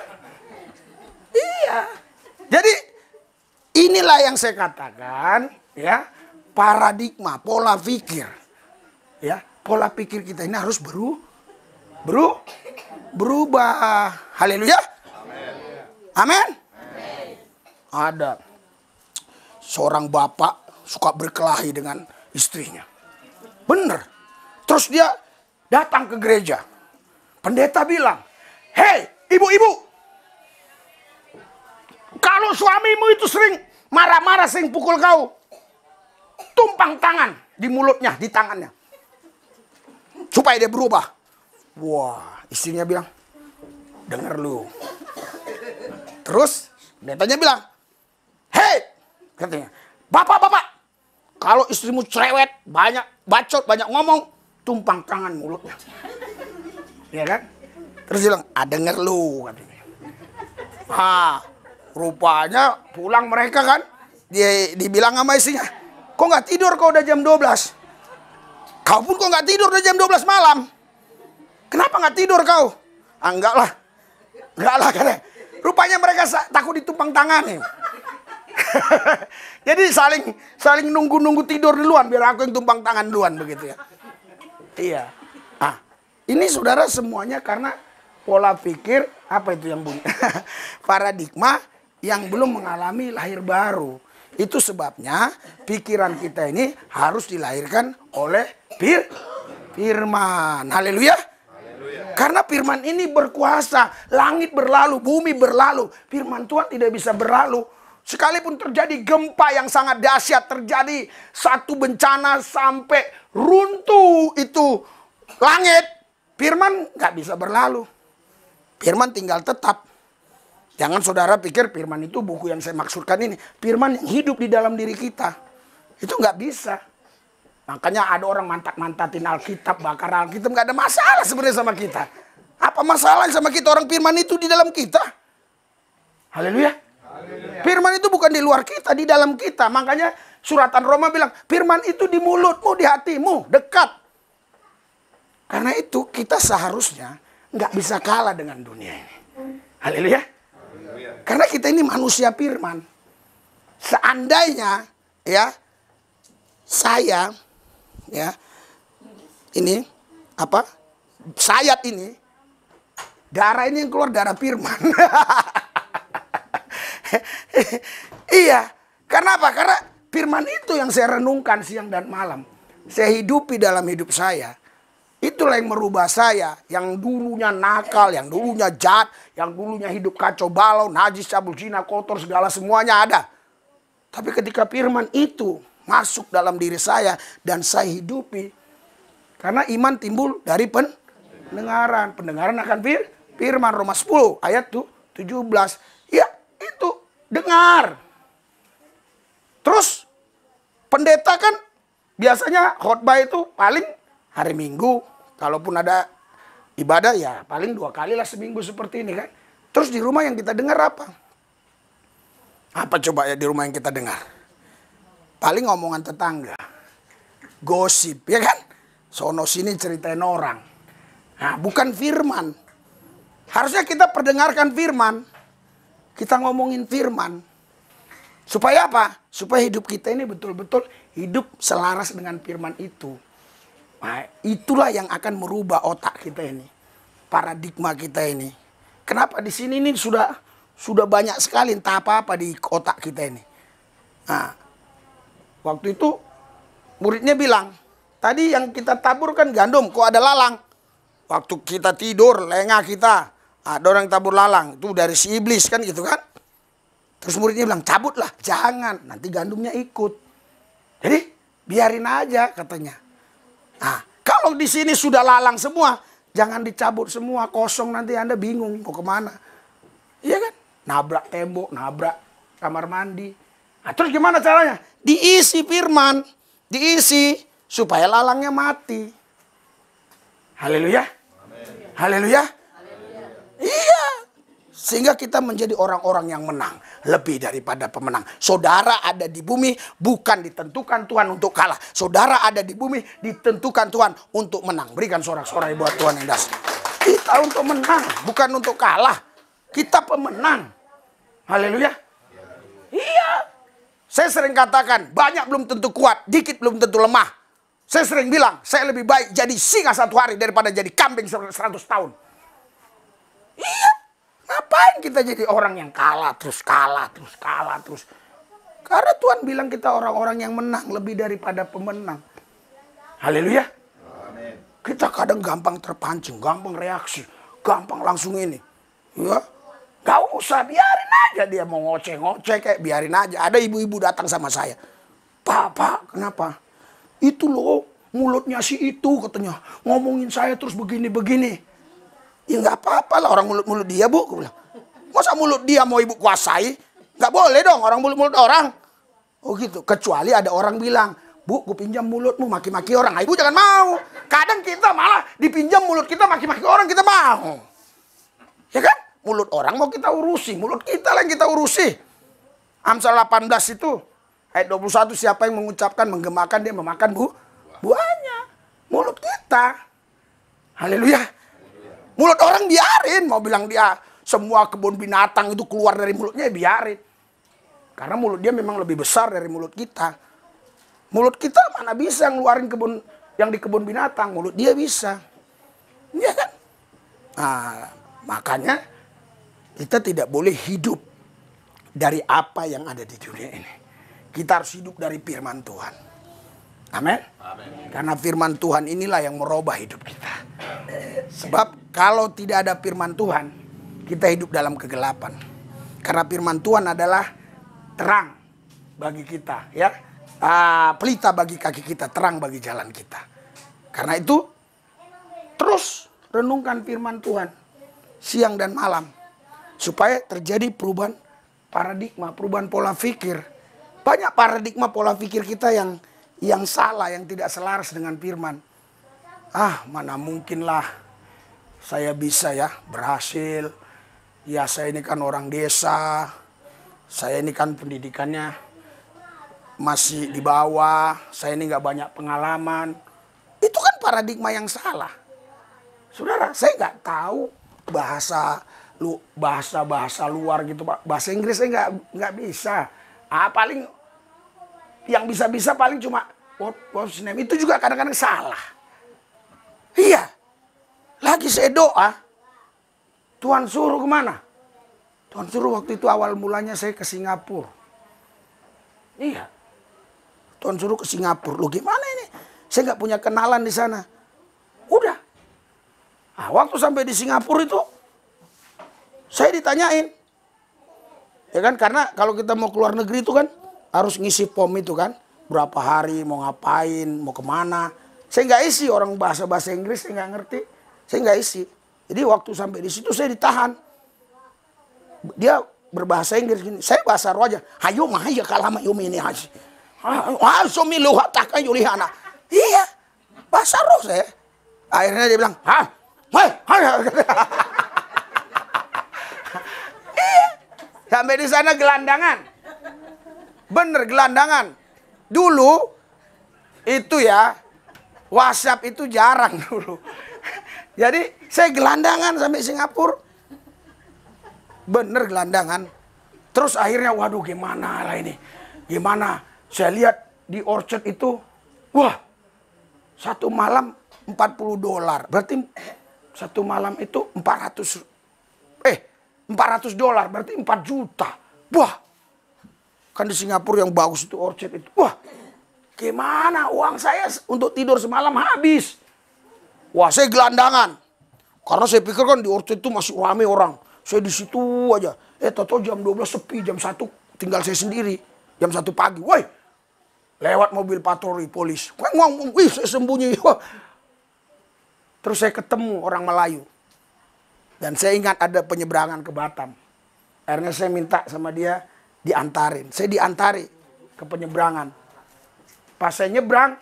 Iya. Jadi inilah yang saya katakan, ya, paradigma, pola pikir. Ya, pola pikir kita ini harus berubah. Haleluya. Amin. Ada seorang bapak suka berkelahi dengan istrinya. Bener. Terus dia datang ke gereja. Pendeta bilang, hei ibu-ibu, kalau suamimu itu sering marah-marah, sering pukul kau, tumpang tangan di mulutnya, di tangannya. Supaya dia berubah. Wah, istrinya bilang, denger lu. Terus pendetanya bilang, hei, katanya, bapak-bapak, kalau istrimu cerewet, banyak bacot, banyak ngomong, tumpang tangan mulutnya. Ya kan? Terus dia bilang, denger lu, katanya. Rupanya pulang mereka kan, dia dibilang sama istrinya, kok nggak tidur kau udah jam 12? Kau pun kok nggak tidur udah jam 12 malam? Kenapa nggak tidur kau? Enggak lah katanya. Rupanya mereka takut ditumpang tangan nih. Jadi saling nunggu tidur duluan biar aku yang tumpang tangan duluan begitu ya. Iya. Ini saudara semuanya karena pola pikir apa itu yang bunyi? Paradigma yang belum mengalami lahir baru. Itu sebabnya pikiran kita ini harus dilahirkan oleh firman. Haleluya. Karena firman ini berkuasa. Langit berlalu, bumi berlalu. Firman Tuhan tidak bisa berlalu. Sekalipun terjadi gempa yang sangat dahsyat, terjadi satu bencana sampai runtuh itu langit, firman nggak bisa berlalu. Firman tinggal tetap. Jangan saudara pikir firman itu buku yang saya maksudkan ini. Firman yang hidup di dalam diri kita. Itu nggak bisa. Makanya ada orang mantat-mantatin Alkitab, bakar Alkitab. Nggak ada masalah sebenarnya sama kita. Apa masalah sama kita? Orang firman itu di dalam kita. Haleluya. Firman itu bukan di luar kita, di dalam kita. Makanya suratan Roma bilang, firman itu di mulutmu, di hatimu, dekat. Karena itu kita seharusnya nggak bisa kalah dengan dunia ini. Haleluya. Karena kita ini manusia firman. Seandainya ya saya ya ini apa? Sayat ini darah ini yang keluar darah firman. Iya. Karena apa? Karena firman itu yang saya renungkan siang dan malam. saya hidupi dalam hidup saya, itulah yang merubah saya. Yang dulunya nakal, yang dulunya jahat, yang dulunya hidup kacau balau, najis, cabul, zina, kotor, segala semuanya ada. Tapi ketika firman itu masuk dalam diri saya dan saya hidupi, karena iman timbul dari pendengaran. Pendengaran akan firman, Roma 10 ayat 17. Ya itu, dengar. Terus pendeta kan biasanya khotbah itu paling hari Minggu. Kalaupun ada ibadah ya paling 2 kali lah seminggu seperti ini kan. Terus di rumah yang kita dengar apa? Apa coba ya di rumah yang kita dengar? Paling omongan tetangga. Gosip, ya kan? Sono sini ceritain orang. Nah, bukan firman. Harusnya kita perdengarkan firman. Kita ngomongin firman. Supaya apa? Supaya hidup kita ini betul-betul hidup selaras dengan firman itu. Nah, itulah yang akan merubah otak kita ini. Paradigma kita ini. Kenapa di sini ini sudah banyak sekali entah apa-apa di otak kita ini. Nah, waktu itu muridnya bilang, tadi yang kita tabur kan gandum, kok ada lalang? Waktu kita tidur, lengah kita, ada orang tabur lalang. Itu dari si iblis kan gitu kan. Terus muridnya bilang, cabutlah, jangan, nanti gandumnya ikut. Jadi biarin aja katanya. Nah, kalau di sini sudah lalang semua, jangan dicabut semua, kosong nanti Anda bingung mau kemana. Iya kan? Nabrak tembok, nabrak kamar mandi. Nah, terus gimana caranya? Diisi firman, diisi supaya lalangnya mati. Haleluya. Haleluya. Iya. Sehingga kita menjadi orang-orang yang menang. Lebih daripada pemenang. Saudara ada di bumi bukan ditentukan Tuhan untuk kalah. Saudara ada di bumi ditentukan Tuhan untuk menang. Berikan sorak-sorai buat Tuhan yang dahsyat. Kita untuk menang, bukan untuk kalah. Kita pemenang. Haleluya. Iya. Saya sering katakan, banyak belum tentu kuat, dikit belum tentu lemah. Saya sering bilang, saya lebih baik jadi singa 1 hari daripada jadi kambing 100 tahun. Iya. Ngapain kita jadi orang yang kalah terus. Karena Tuhan bilang kita orang-orang yang menang lebih daripada pemenang. Haleluya. Kita kadang gampang terpancing, gampang reaksi, gampang langsung ini. Ya, gak usah, biarin aja dia mau ngoceh-ngoceh kayak biarin aja. Ada ibu-ibu datang sama saya. Pak, kenapa? Itu loh mulutnya si itu katanya ngomongin saya terus begini-begini. Ya nggak apa-apa lah orang mulut-mulut dia bu. Masa mulut dia mau ibu kuasai? Nggak boleh dong orang mulut-mulut orang. Oh gitu. Kecuali ada orang bilang, bu, gue pinjam mulutmu maki-maki orang. Nah, ibu jangan mau. Kadang kita malah dipinjam mulut kita maki-maki orang kita mau. Ya kan? Mulut orang mau kita urusi. Mulut kita lah yang kita urusi. Amsal 18 itu ayat 21, siapa yang mengucapkan menggemakan dia memakan buahnya. Mulut kita. Haleluya. Mulut orang biarin. Mau bilang dia semua kebun binatang itu keluar dari mulutnya biarin. Karena mulut dia memang lebih besar dari mulut kita. Mulut kita mana bisa ngeluarin kebun yang di kebun binatang. Mulut dia bisa. Iya kan? Nah, makanya kita tidak boleh hidup dari apa yang ada di dunia ini. Kita harus hidup dari firman Tuhan. Amin. Karena firman Tuhan inilah yang merubah hidup kita. Sebab kalau tidak ada firman Tuhan, kita hidup dalam kegelapan. Karena firman Tuhan adalah terang bagi kita, ya. Pelita bagi kaki kita, terang bagi jalan kita. Karena itu terus renungkan firman Tuhan siang dan malam supaya terjadi perubahan paradigma, perubahan pola pikir. Banyak paradigma pola pikir kita yang salah, yang tidak selaras dengan firman. Mana mungkin lah saya bisa ya berhasil. Ya saya ini kan orang desa. Saya ini kan pendidikannya masih di bawah. Saya ini nggak banyak pengalaman. Itu kan paradigma yang salah. Saudara, saya nggak tahu bahasa luar gitu Pak. Bahasa Inggris saya nggak bisa. Paling yang bisa-bisa paling cuma what's name. Itu juga kadang-kadang salah. Iya. Lagi saya doa. Tuhan suruh kemana? Tuhan suruh waktu itu awal mulanya saya ke Singapura. Iya. Tuhan suruh ke Singapura. Loh gimana ini? Saya nggak punya kenalan di sana. Udah. Nah, waktu sampai di Singapura itu, saya ditanyain. Ya kan, karena kalau kita mau keluar negeri itu kan, harus ngisi form itu kan. Berapa hari, mau ngapain, mau kemana. Saya nggak isi, orang bahasa Inggris saya nggak ngerti. Saya nggak isi. Jadi waktu sampai di situ saya ditahan. Dia berbahasa Inggris gini. Saya bahasa roh aja. Hayo mahaya kalama yumi ini haji. Sumilu hatakan yulihana. Iya, bahasa roh saya. Akhirnya dia bilang, iya. Sampai di sana gelandangan. Bener gelandangan. Dulu itu ya, WhatsApp itu jarang dulu. Jadi saya gelandangan sampai Singapura. Bener gelandangan. Terus akhirnya waduh gimana lah ini. Gimana? Saya lihat di Orchard itu, wah, satu malam $40. Berarti satu malam itu $400. Berarti 4 juta. Wah, kan di Singapura yang bagus itu Orchard itu. Wah, gimana uang saya untuk tidur semalam habis. Wah, saya gelandangan. Karena saya pikir kan di Orchard itu masih ramai orang. Saya di situ aja. Toto jam 12 sepi, jam 1 tinggal saya sendiri. Jam 1 pagi. Woi, lewat mobil patroli polis. Wih, saya sembunyi. Wah. Terus saya ketemu orang Melayu. Dan saya ingat ada penyeberangan ke Batam. Akhirnya saya minta sama dia diantarin. Saya diantari ke penyeberangan. Pas saya nyebrang,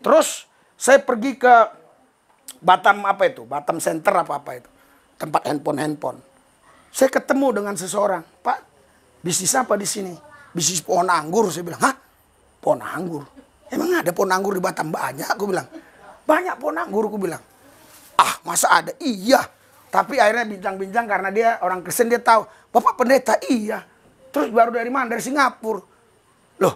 terus saya pergi ke Batam apa itu? Batam Center apa itu? Tempat handphone. Saya ketemu dengan seseorang. Pak, bisnis apa di sini? Bisnis pohon anggur. Saya bilang, hah? Pohon anggur? Emang ada pohon anggur di Batam? Banyak, aku bilang. Banyak pohon anggur, aku bilang. Ah, masa ada? Iya. Tapi akhirnya bincang-bincang karena dia orang Kristen, dia tahu. Bapak pendeta? Iya. Terus baru dari mana? Dari Singapura. Loh,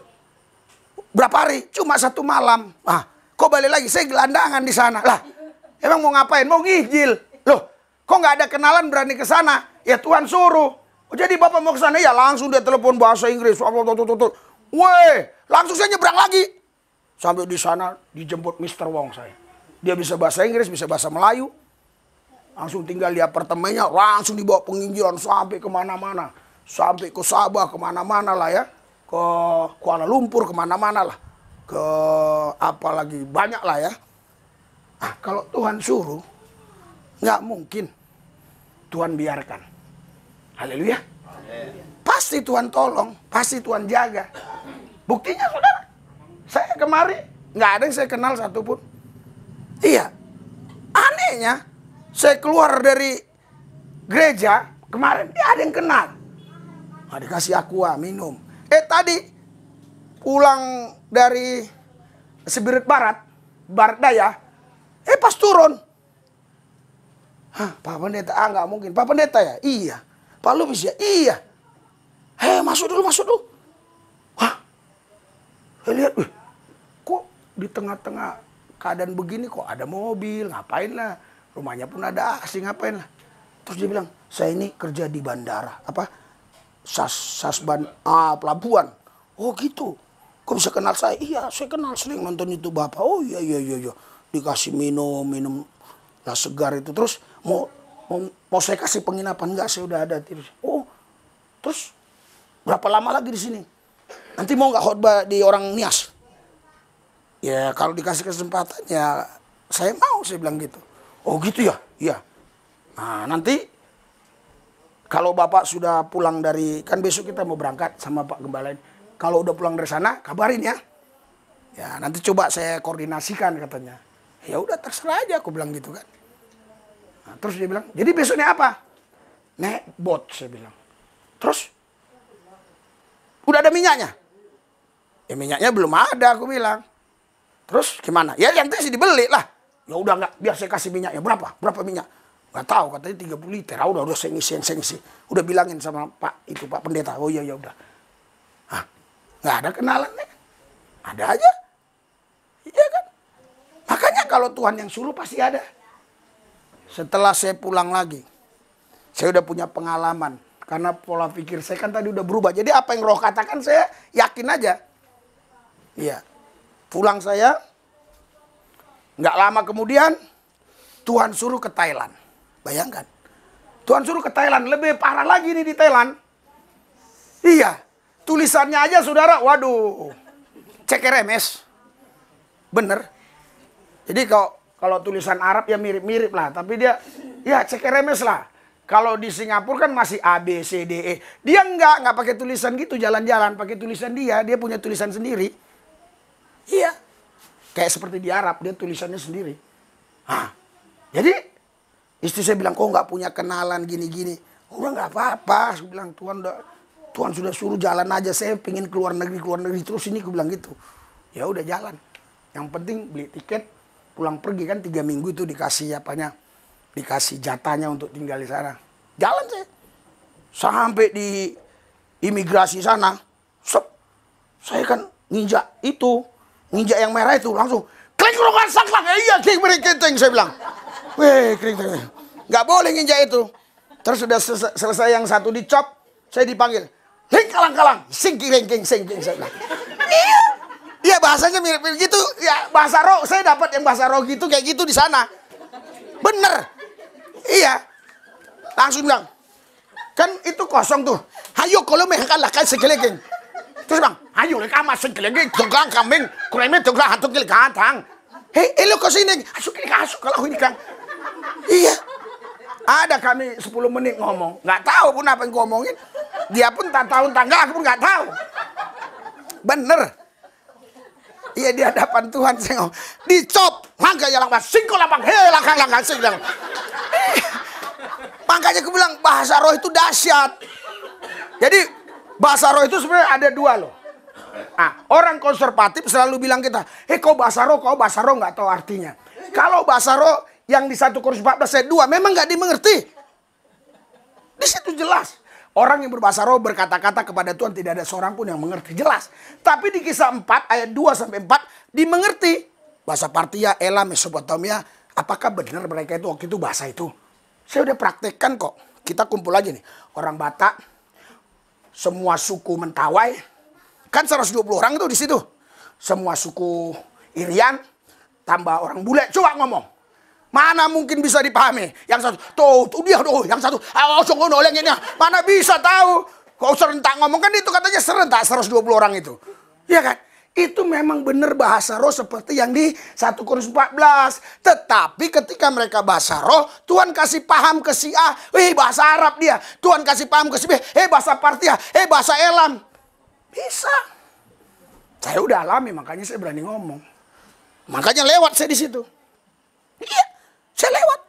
berapa hari? Cuma 1 malam. Ah, kok balik lagi? Saya gelandangan di sana. Lah, emang mau ngapain? Mau ngijil. Loh, kok nggak ada kenalan berani ke sana? Ya Tuhan suruh. Oh, jadi Bapak mau ke sana? Ya langsung dia telepon bahasa Inggris. Weh, langsung saya nyebrang lagi. Sampai di sana dijemput Mr. Wong saya. Dia bisa bahasa Inggris, bisa bahasa Melayu. Langsung tinggal di apartemennya, langsung dibawa penginjilan sampai kemana-mana. Sampai ke Sabah, kemana-mana lah ya. Ke Kuala Lumpur, kemana-mana lah. Ke apa lagi, banyak lah ya. Ah, kalau Tuhan suruh, nggak mungkin Tuhan biarkan. Haleluya. Pasti Tuhan tolong, pasti Tuhan jaga. Buktinya saudara, saya kemari nggak ada yang saya kenal satupun. Iya, anehnya saya keluar dari gereja kemarin, ada yang kenal. Nah, dikasih aqua minum. Tadi pulang dari Spirit Barat Daya, pas turun. Hah, Pak Pendeta? Ah, nggak mungkin. Pak Pendeta ya? Iya. Pak Lubis ya? Iya. Masuk dulu. Wah, saya lihat, kok di tengah-tengah keadaan begini kok ada mobil, ngapain lah. Rumahnya pun ada AC, ngapain lah. Terus dia bilang, saya ini kerja di bandara. Apa? Sasban, pelabuhan. Oh gitu. Kok bisa kenal saya? Iya, saya kenal, sering nonton itu Bapak. Oh iya. Dikasih minum lah segar itu. Terus mau saya kasih penginapan? Enggak, saya udah ada. Oh, terus berapa lama lagi di sini? Nanti mau nggak khotbah di orang Nias? Ya kalau dikasih kesempatan ya saya mau, saya bilang gitu. Oh gitu ya? Iya. Nah nanti kalau Bapak sudah pulang dari, kan besok kita mau berangkat sama Pak Gembala. Kalau udah pulang dari sana kabarin ya. Ya nanti coba saya koordinasikan katanya. Ya udah terserah aja, aku bilang gitu kan. Nah, terus dia bilang, jadi besoknya apa? Naik bot, saya bilang. Terus udah ada minyaknya? Ya minyaknya belum ada, aku bilang. Terus gimana? Ya nanti sih dibeli lah. Ya udah nggak, biar saya kasih minyaknya. Berapa minyak? Nggak tahu, katanya 30 liter. Ah, udah saya ngisi. Udah bilangin sama Pak Pendeta. Oh iya udah. Hah, nggak ada kenalan nih. Ada aja. Iya kan? Makanya kalau Tuhan yang suruh pasti ada. Setelah saya pulang lagi, saya udah punya pengalaman. Karena pola pikir saya kan tadi udah berubah. Jadi apa yang Roh katakan saya yakin aja. Iya. Pulang saya, Nggak lama kemudian Tuhan suruh ke Thailand. Bayangkan. Tuhan suruh ke Thailand. Lebih parah lagi nih di Thailand. Iya. Tulisannya aja saudara. Waduh. CKRMS. Bener. Jadi kalau tulisan Arab ya mirip-mirip lah. Tapi dia ya CKRMS lah. Kalau di Singapura kan masih A, B, C, D, E. Dia nggak pakai tulisan gitu jalan-jalan. Pakai tulisan dia. Dia punya tulisan sendiri. Iya. Kayak seperti di Arab. Dia tulisannya sendiri. Hah. Jadi istri saya bilang, kok nggak punya kenalan gini-gini. Udah nggak apa-apa. Saya bilang, Tuhan sudah suruh jalan aja. Saya pengen keluar negeri terus ini. Aku bilang gitu. Ya udah jalan. Yang penting beli tiket, pulang pergi kan 3 minggu itu dikasih apanya, dikasih jatahnya untuk tinggal di sana. Jalan saya. Sampai di imigrasi sana, saya kan nginjak yang merah itu langsung. Kling krokan saklang, iya kling beriketeng saya bilang. Weh, kling. Nggak boleh nginjak itu. Terus sudah selesai yang satu dicop, saya dipanggil. Ling kalang-kalang, singking saya bilang. Iya bahasanya mirip-mirip gitu. Ya bahasa roh, saya dapat yang bahasa roh gitu kayak gitu di sana. Bener. Iya. Langsung bilang. Kan itu kosong tuh. Hayo kalau mengkalah kan sekelengking. Terus bang, hayo lek amat sekelengking dongkang kambing, kureme dongkang hantu kil kantang. Hei, elo ke sini. Asuk kalau ini kan. Iya. Ada kami 10 menit ngomong. Nggak tahu pun apa yang ngomongin. Dia pun tak tahu tangga, aku pun nggak tahu. Bener. Iya di hadapan Tuhan saya ngomong. Dicop. Mangga ya lang singko lapang. Hei langkang sing lang. Makanya aku bilang bahasa roh itu dahsyat. Jadi bahasa roh itu sebenarnya ada 2 loh. Nah, orang konservatif selalu bilang kita, kau bahasa roh nggak tahu artinya. Kalau bahasa roh yang di 1 Korintus 14 ayat 2 memang nggak dimengerti. Di situ jelas. Orang yang berbahasa roh berkata-kata kepada Tuhan tidak ada seorang pun yang mengerti. Jelas. Tapi di kisah 4 ayat 2-4 dimengerti. Bahasa Partia, Elam, Mesopotamia. Apakah benar mereka itu waktu itu bahasa itu? Saya udah praktekkan kok. Kita kumpul aja nih. Orang Batak. Semua suku Mentawai. Kan 120 orang itu di situ. Semua suku Irian. Tambah orang bule. Coba ngomong. Mana mungkin bisa dipahami? Yang satu, tuh dia tuh, yang satu, ini. Mana bisa tahu? Kok serentak ngomong kan itu katanya serentak 120 orang itu. Iya kan? Itu memang benar bahasa roh seperti yang di 1 Korintus 14. Tetapi ketika mereka bahasa roh, Tuhan kasih paham ke si A, bahasa Arab dia. Tuhan kasih paham ke si B, bahasa Partia, bahasa Elam. Bisa. Saya udah alami, makanya saya berani ngomong. Makanya lewat saya di situ. Iya. Saya lewat.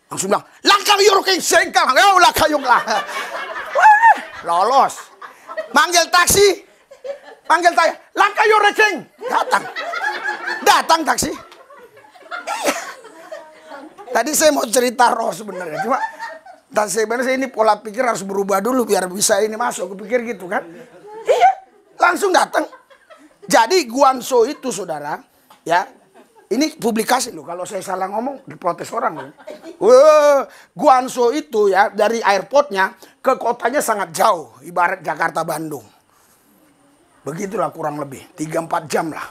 Langsung bilang, langkah yurking sengkang. Langkah yung lah. Lolos. Manggil taksi. Panggil saya. Langkah yurking. Datang taksi. Tadi saya mau cerita roh sebenarnya. Cuma sebenarnya ini pola pikir harus berubah dulu biar bisa ini masuk. Aku pikir gitu kan. Iya. Langsung datang. Jadi Guangzhou itu saudara. Ya. Ini publikasi loh, kalau saya salah ngomong diprotes orang loh. Guangzhou itu ya dari airportnya ke kotanya sangat jauh, ibarat Jakarta Bandung. Begitulah kurang lebih, 3-4 jam lah.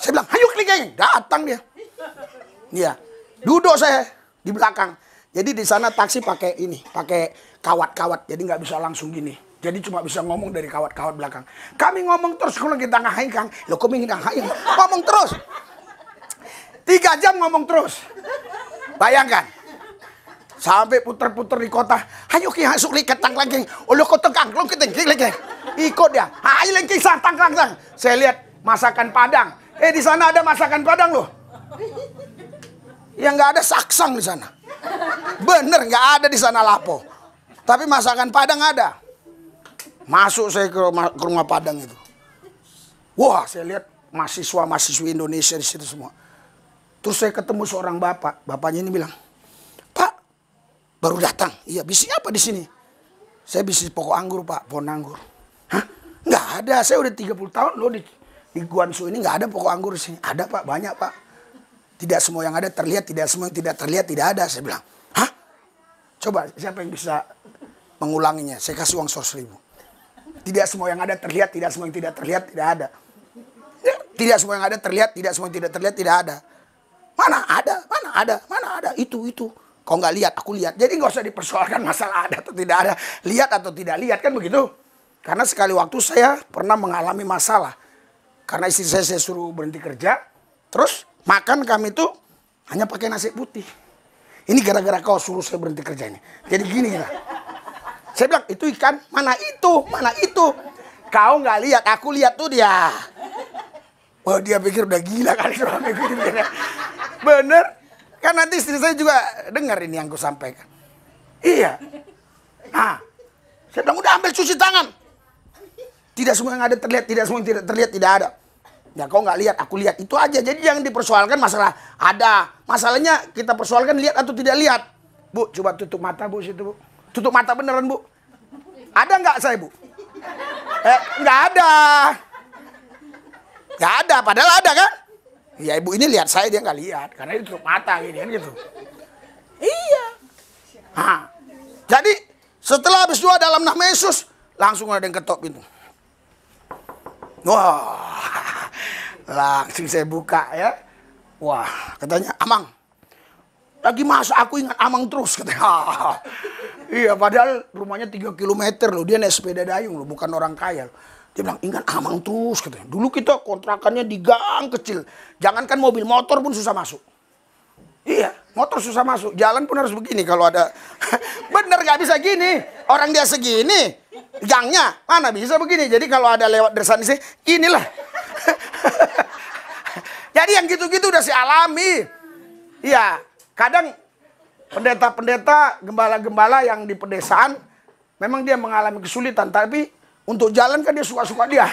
Saya bilang, ayo klik, datang dia. Iya, duduk saya di belakang. Jadi di sana taksi pakai ini, pakai kawat-kawat, jadi nggak bisa langsung gini. Jadi cuma bisa ngomong dari kawat-kawat belakang. Kami ngomong terus kalau kita ngahain Kang. Lo kami ngahain. Ngomong terus. 3 jam ngomong terus. Bayangkan. Sampai puter-puter di kota. Ayo ki hasuk likat tang lagi. Lo kota Kang, lo kita lagi. Ikut dia. Ayo lagi tang lang. Saya lihat masakan Padang. Di sana ada masakan Padang loh. Yang nggak ada saksang di sana. Bener nggak ada di sana lapo. Tapi masakan Padang ada. Masuk saya ke rumah Padang itu. Wah, saya lihat mahasiswa-mahasiswi Indonesia di situ semua. Terus saya ketemu seorang bapak. Bapaknya ini bilang, Pak, baru datang. Iya, bisnis apa di sini? Saya bisnis pokok anggur, Pak, pohon anggur. Hah? Nggak ada. Saya udah 30 tahun loh di Guangzhou ini nggak ada pokok anggur di sini. Ada, Pak, banyak, Pak. Tidak semua yang ada terlihat, tidak semua yang tidak terlihat tidak ada. Saya bilang, hah? Coba siapa yang bisa mengulanginya? Saya kasih uang 100.000. Tidak semua yang ada terlihat, tidak semua yang tidak terlihat tidak ada. Ya, Tidak semua yang ada terlihat, tidak semua yang tidak terlihat tidak ada. Mana ada, mana ada, mana ada, itu. Kau nggak lihat, aku lihat. Jadi nggak usah dipersoalkan masalah ada atau tidak ada, lihat atau tidak lihat, kan begitu. Karena sekali waktu saya pernah mengalami masalah. Karena istri saya suruh berhenti kerja, terus makan kami tuh hanya pakai nasi putih. Ini gara-gara kau suruh saya berhenti kerja ini. Jadi gini lah. Saya bilang, itu ikan, mana itu, mana itu. Kau nggak lihat, aku lihat tuh dia. Wah, dia pikir udah gila kali suamiku. Bener. Kan nanti istri saya juga dengar ini yang aku sampaikan. Iya. Nah, saya bilang udah ambil cuci tangan. Tidak semua yang ada terlihat, tidak semua yang tidak terlihat tidak ada. Ya kau nggak lihat, aku lihat. Itu aja. Jadi jangan dipersoalkan masalah ada. Masalahnya kita persoalkan lihat atau tidak lihat. Bu, coba tutup mata bu situ bu. Tutup mata beneran bu. Ada nggak saya bu? Nggak ada. Nggak ada, padahal ada kan? Ya ibu ini lihat saya, dia nggak lihat. Karena dia tutup mata gini kan gitu. Iya. Nah, jadi setelah habis doa dalam nama Yesus, langsung ada yang ketok pintu. Wah, langsung saya buka ya. Wah, katanya, Amang, lagi masuk aku ingat Amang terus. Katanya, iya padahal rumahnya 3 km loh. Dia naik sepeda dayung loh, bukan orang kaya. Dia bilang, ingat Amang terus katanya. Dulu kita kontrakannya di gang kecil. Jangankan mobil, motor pun susah masuk. Iya, motor susah masuk. Jalan pun harus begini kalau ada. Bener gak bisa gini. Orang dia segini. Gangnya, mana bisa begini. Jadi kalau ada lewat dari sana, inilah. Jadi yang gitu-gitu udah saya alami. Iya, kadang pendeta-pendeta, gembala-gembala yang di pedesaan, memang dia mengalami kesulitan. Tapi untuk jalan kan dia suka-suka dia.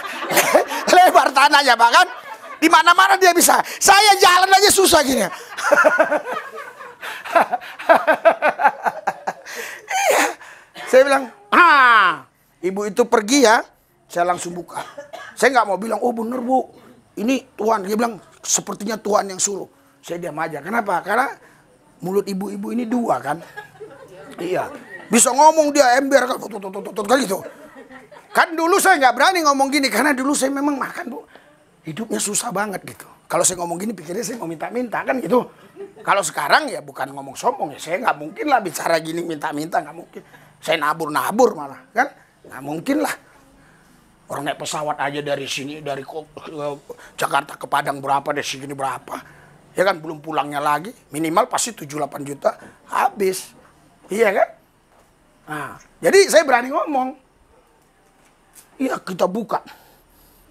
Lebar tanahnya bahkan. Di mana-mana dia bisa. Saya jalan aja susah gini. Iya. Saya bilang, ibu itu pergi ya. Saya langsung buka. Saya nggak mau bilang, oh bener bu. Ini Tuhan. Dia bilang, sepertinya Tuhan yang suruh. Saya diam aja. Kenapa? Karena mulut ibu-ibu ini 2 kan. Iya. Bisa ngomong dia ember kan gitu. Kan dulu saya nggak berani ngomong gini karena dulu saya memang makan bu, hidupnya susah banget gitu. Kalau saya ngomong gini pikirnya saya mau minta-minta kan gitu. Kalau sekarang ya bukan ngomong sombong ya, saya nggak mungkin lah bicara gini minta-minta, nggak mungkin. Saya nabur-nabur malah kan, nggak mungkin lah. Orang naik pesawat aja dari sini dari Jakarta ke Padang berapa, dari sini berapa, ya kan belum pulangnya lagi, minimal pasti 7-8 juta habis, iya kan? Nah, jadi saya berani ngomong. Iya kita buka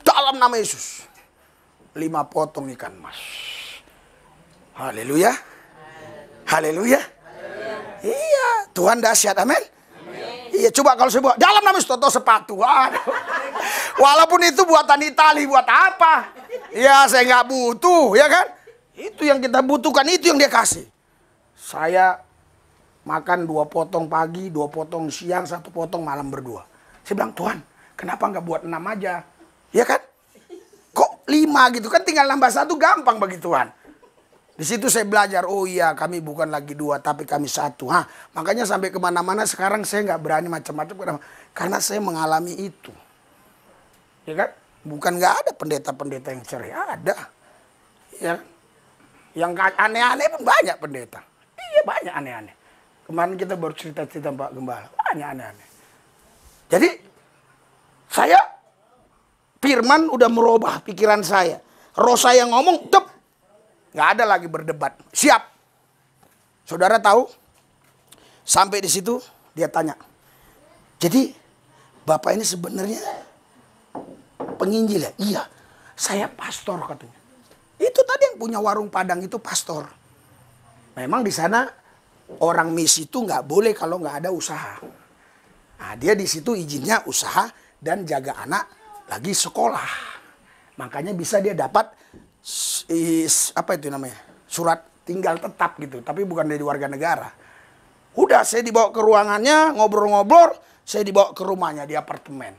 dalam nama Yesus 5 potong ikan emas. Haleluya. Haleluya. Iya Tuhan dahsyat, amin. Iya coba kalau saya buat dalam nama Yesus, toto sepatu. Aduh. Walaupun itu buatan Itali, buat apa? Ya saya nggak butuh ya kan. Itu yang kita butuhkan, itu yang dia kasih. Saya makan 2 potong pagi, 2 potong siang, 1 potong malam berdua. Saya bilang Tuhan, kenapa nggak buat 6 aja? Ya kan? Kok 5 gitu kan, tinggal nambah 1 gampang bagi Tuhan. Di situ saya belajar, oh iya kami bukan lagi 2 tapi kami 1. Makanya sampai kemana-mana sekarang saya nggak berani macam-macam karena saya mengalami itu. Ya kan? Bukan nggak ada pendeta-pendeta yang cerai, ada. Ya. Yang aneh-aneh pun banyak pendeta. Iya banyak aneh-aneh. Kemarin kita baru cerita-cerita Pak Gembala, banyak aneh-aneh. Jadi saya, firman udah merubah pikiran saya. Roh saya ngomong, tep. Nggak ada lagi berdebat. Siap. Saudara tahu? Sampai di situ dia tanya. Jadi Bapak ini sebenarnya penginjil ya? Iya. Saya pastor katanya. Itu tadi yang punya warung Padang itu pastor. Memang di sana orang misi itu nggak boleh kalau nggak ada usaha. Nah, dia di situ izinnya usaha dan jaga anak lagi sekolah. Makanya bisa dia dapat apa itu namanya? Surat tinggal tetap gitu, tapi bukan dari warga negara. Udah saya dibawa ke ruangannya, ngobrol-ngobrol, saya dibawa ke rumahnya di apartemen.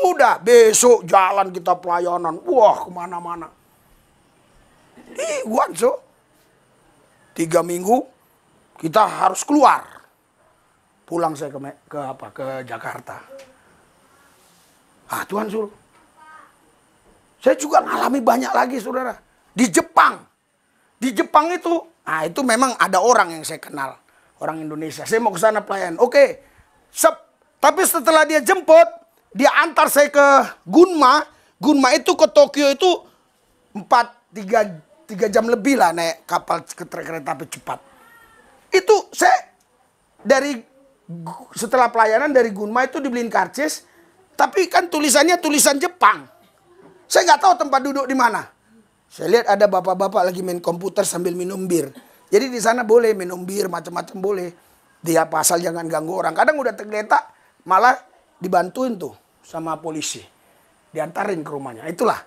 Udah besok jalan kita pelayanan. Wah, kemana-mana. Guangzhou 3 minggu kita harus keluar. Pulang saya ke Jakarta. Tuhan suruh. Saya juga ngalami banyak lagi, saudara. Di Jepang. Di Jepang itu, nah itu memang ada orang yang saya kenal. Orang Indonesia. Saya mau ke sana pelayan. Oke. Tapi setelah dia jemput, dia antar saya ke Gunma. Gunma itu ke Tokyo itu 3 jam lebih lah naik kapal kereta api cepat. Itu saya setelah pelayanan dari Gunma itu dibeliin karcis. Tapi kan tulisannya tulisan Jepang. Saya nggak tahu tempat duduk di mana. Saya lihat ada bapak-bapak lagi main komputer sambil minum bir. Jadi di sana boleh minum bir, macam-macam boleh. Dia asal jangan ganggu orang. Kadang udah tergeletak, malah dibantuin tuh sama polisi. Diantarin ke rumahnya. Itulah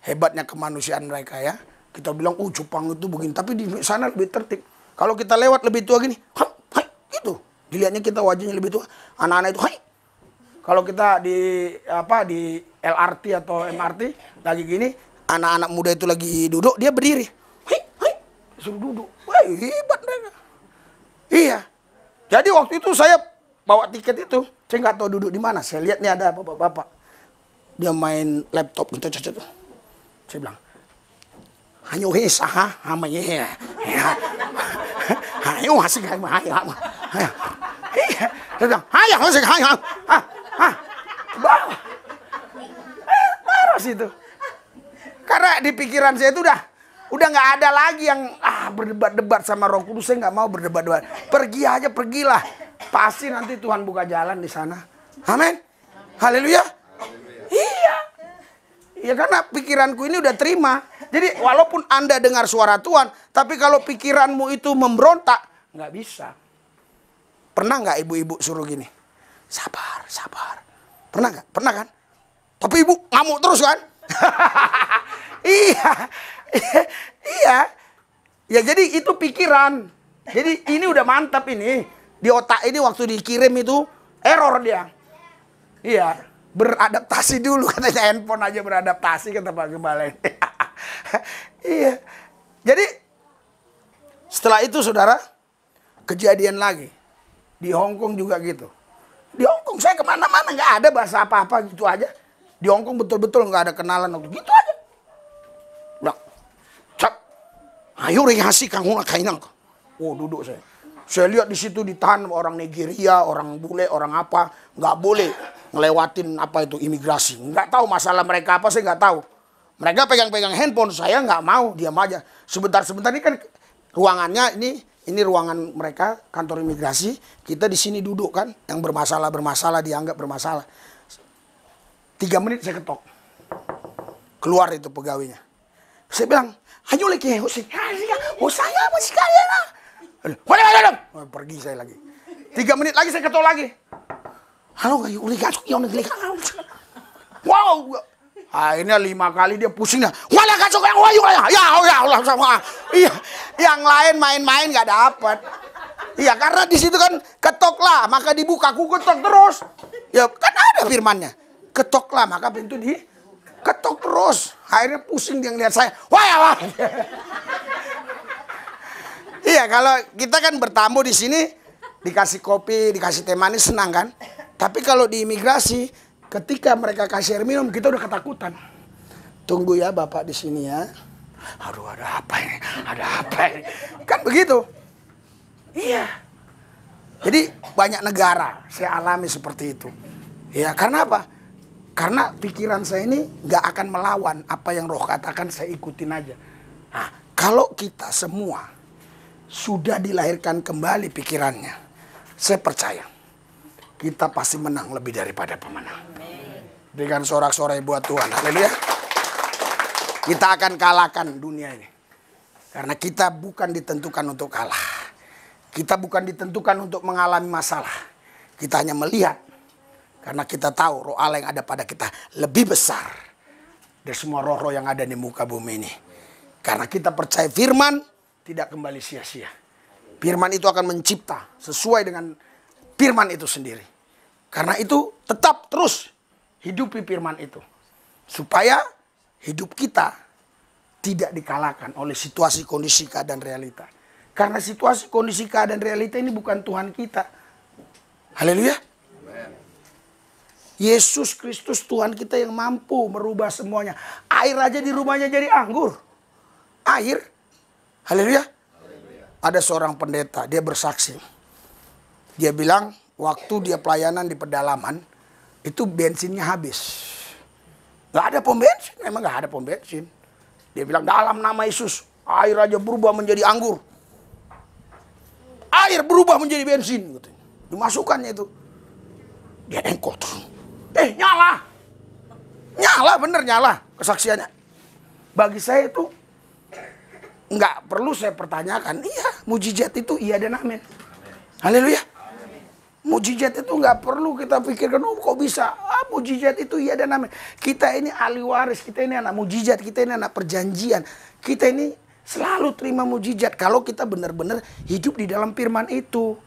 hebatnya kemanusiaan mereka ya. Kita bilang, Jepang itu begini. Tapi di sana lebih tertib. Kalau kita lewat lebih tua gini, hai, gitu. Dilihatnya kita wajahnya lebih tua. Anak-anak itu, hai. Kalau kita di LRT atau MRT lagi gini, anak-anak muda itu lagi duduk, dia berdiri. Hai, suruh duduk. Wah, hebat mereka. Iya. Jadi waktu itu saya bawa tiket itu, saya nggak tahu duduk di mana. Saya lihat nih ada bapak-bapak. Dia main laptop gitu, tuh. Saya bilang, "Hanyo he saha, hamanya he." Hayo masih kayak hayo. Iya. Dia bilang, "Hayo masih hayo." Marah situ. Karena di pikiran saya itu udah nggak ada lagi yang berdebat-debat sama Roh Kudus. Saya nggak mau berdebat-debat. Pergi aja, pergilah. Pasti nanti Tuhan buka jalan di sana. Amin. Haleluya. Iya. Ya karena pikiranku ini udah terima. Jadi walaupun Anda dengar suara Tuhan, tapi kalau pikiranmu itu memberontak, nggak bisa. Pernah nggak ibu-ibu suruh gini? Sabar, sabar. Pernah nggak? Pernah kan? Tapi ibu ngamuk terus kan? Iya. Iya. Ya jadi itu pikiran. Jadi ini udah mantap ini. Di otak ini waktu dikirim itu error dia. Iya. Beradaptasi dulu katanya, handphone aja beradaptasi kata Pak Gembala. Iya. Jadi setelah itu saudara, kejadian lagi. Di Hong Kong juga gitu. Di Hong Kong saya kemana-mana nggak ada bahasa apa-apa gitu aja. Di Hong Kong betul-betul nggak ada kenalan waktu gitu aja. Bilang, "Cap, ayo rekasi kang huna kainang." Oh duduk saya. Saya lihat di situ ditahan orang Nigeria, orang bule, orang apa, nggak boleh ngelewatin apa itu imigrasi. Nggak tahu masalah mereka apa, saya nggak tahu. Mereka pegang-pegang handphone, saya nggak mau, diam aja. Sebentar-sebentar ini kan ruangannya ini ruangan mereka, kantor imigrasi. Kita di sini duduk kan, yang bermasalah dianggap bermasalah. 3 menit saya ketok. Keluar itu pegawainya. Saya bilang, "Ayo lagi, saya masih kaya lah." Pergi saya lagi. 3 menit lagi saya ketok lagi. "Halo, uli gasuk yang negeri." Wow. Akhirnya 5 kali dia pusing dah. "Wala gasuk yang wayu ya Allah sama." Iya, yang lain main-main nggak dapat. Iya, karena di situ kan ketoklah maka dibuka, aku ketok terus. Ya kan ada firmannya. Ketoklah maka pintu diketok terus. Akhirnya pusing dia ngeliat saya. Wah. Iya, kalau kita kan bertamu di sini dikasih kopi, dikasih teh manis senang kan? Tapi kalau di imigrasi ketika mereka kasih air minum kita udah ketakutan. Tunggu ya Bapak di sini ya. Aduh, ada apa ini? Ada apa ini? Kan begitu. Iya. Jadi banyak negara saya alami seperti itu. Ya, karena apa? Karena pikiran saya ini nggak akan melawan apa yang Roh katakan, saya ikutin aja. Nah, kalau kita semua sudah dilahirkan kembali pikirannya, saya percaya kita pasti menang lebih daripada pemenang. Dengan sorak-sorai buat Tuhan. Haleluya. Kita akan kalahkan dunia ini. Karena kita bukan ditentukan untuk kalah. Kita bukan ditentukan untuk mengalami masalah. Kita hanya melihat. Karena kita tahu roh Allah yang ada pada kita lebih besar dari semua roh-roh yang ada di muka bumi ini. Karena kita percaya firman tidak kembali sia-sia. Firman itu akan mencipta sesuai dengan firman itu sendiri. Karena itu tetap terus hidupi firman itu. Supaya hidup kita tidak dikalahkan oleh situasi, kondisi, keadaan, realita. Karena situasi, kondisi, keadaan, realita ini bukan Tuhan kita. Haleluya. Yesus Kristus Tuhan kita yang mampu merubah semuanya. Air aja di rumahnya jadi anggur. Air. Haleluya. Ada seorang pendeta, dia bersaksi. Dia bilang waktu dia pelayanan di pedalaman, itu bensinnya habis. Gak ada pom bensin, memang gak ada pom bensin. Dia bilang dalam nama Yesus, air aja berubah menjadi anggur. Air berubah menjadi bensin. Dimasukkannya itu. Dia engkot. Nyala. Nyala, bener nyala kesaksiannya. Bagi saya itu nggak perlu saya pertanyakan. Iya, mujizat itu iya dan amin. Haleluya. Mujizat itu nggak perlu kita pikirkan, oh kok bisa? Mujizat itu iya dan amin. Kita ini ahli waris, kita ini anak mujizat, kita ini anak perjanjian. Kita ini selalu terima mujizat kalau kita benar-benar hidup di dalam firman itu.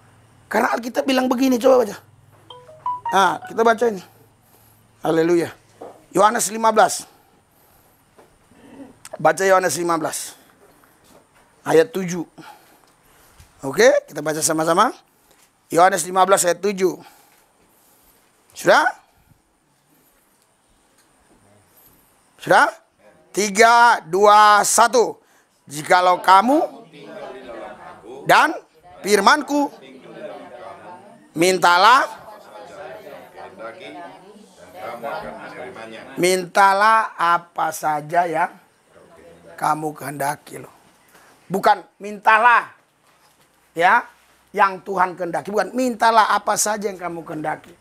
Karena Alkitab bilang begini, coba baca. Nah, kita baca ini. Haleluya. Yohanes 15. Baca Yohanes 15. Ayat 7. Oke, kita baca sama-sama. Yohanes 15 ayat 7. Sudah? Sudah? 3, 2, 1. Jikalau kamu dan firmanku, mintalah. Mintalah apa saja yang kamu kehendaki loh. Bukan mintalah ya yang Tuhan kehendaki, bukan mintalah apa saja yang kamu kehendaki.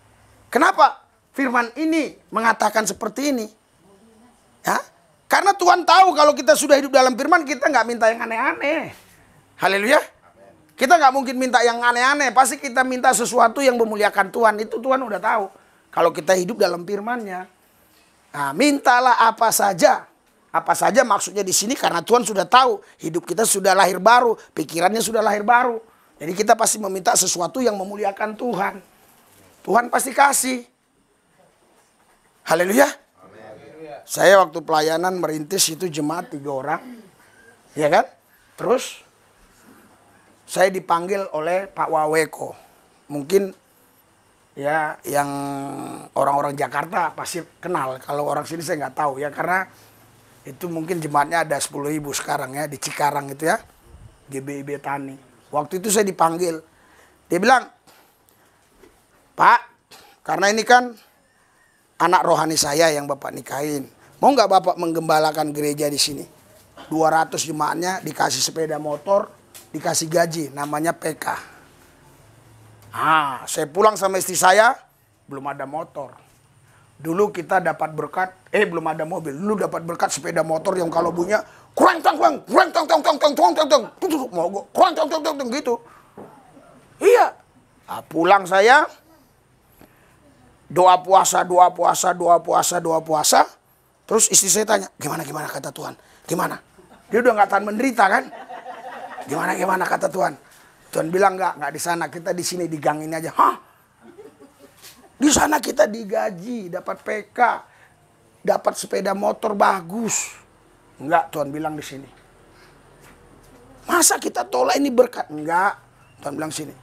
Kenapa firman ini mengatakan seperti ini? Ya, karena Tuhan tahu kalau kita sudah hidup dalam firman, kita nggak minta yang aneh-aneh. Haleluya. Kita nggak mungkin minta yang aneh-aneh. Pasti kita minta sesuatu yang memuliakan Tuhan. Itu Tuhan udah tahu. Kalau kita hidup dalam firman-Nya. Nah, mintalah apa saja. Apa saja maksudnya di sini karena Tuhan sudah tahu hidup kita sudah lahir baru, pikirannya sudah lahir baru. Jadi kita pasti meminta sesuatu yang memuliakan Tuhan. Tuhan pasti kasih. Haleluya. Saya waktu pelayanan merintis itu jemaat 3 orang. Ya kan? Terus saya dipanggil oleh Pak Waweko. Mungkin ya yang orang-orang Jakarta pasti kenal. Kalau orang sini saya nggak tahu ya, karena itu mungkin jemaatnya ada 10.000 sekarang ya di Cikarang itu ya, GBIB Tani. Waktu itu saya dipanggil, dia bilang, Pak, karena ini kan anak rohani saya yang Bapak nikahin, mau nggak Bapak menggembalakan gereja di sini? 200 jemaatnya dikasih sepeda motor, dikasih gaji, namanya PK. Saya pulang sama istri saya, belum ada motor. Dulu kita dapat berkat, belum ada mobil. Dulu dapat berkat sepeda motor yang kalau bunyinya kurang gitu. Iya. Pulang saya doa puasa. Terus istri saya tanya, gimana kata Tuhan? Gimana? Dia udah nggak tahan menderita kan? Gimana kata Tuhan? Tuhan bilang nggak di sana, kita di sini di gang ini aja. Hah? Di sana kita digaji, dapat PK, dapat sepeda motor bagus. Enggak, Tuhan bilang di sini. Masa kita tolak ini berkat? Enggak, Tuhan bilang sini.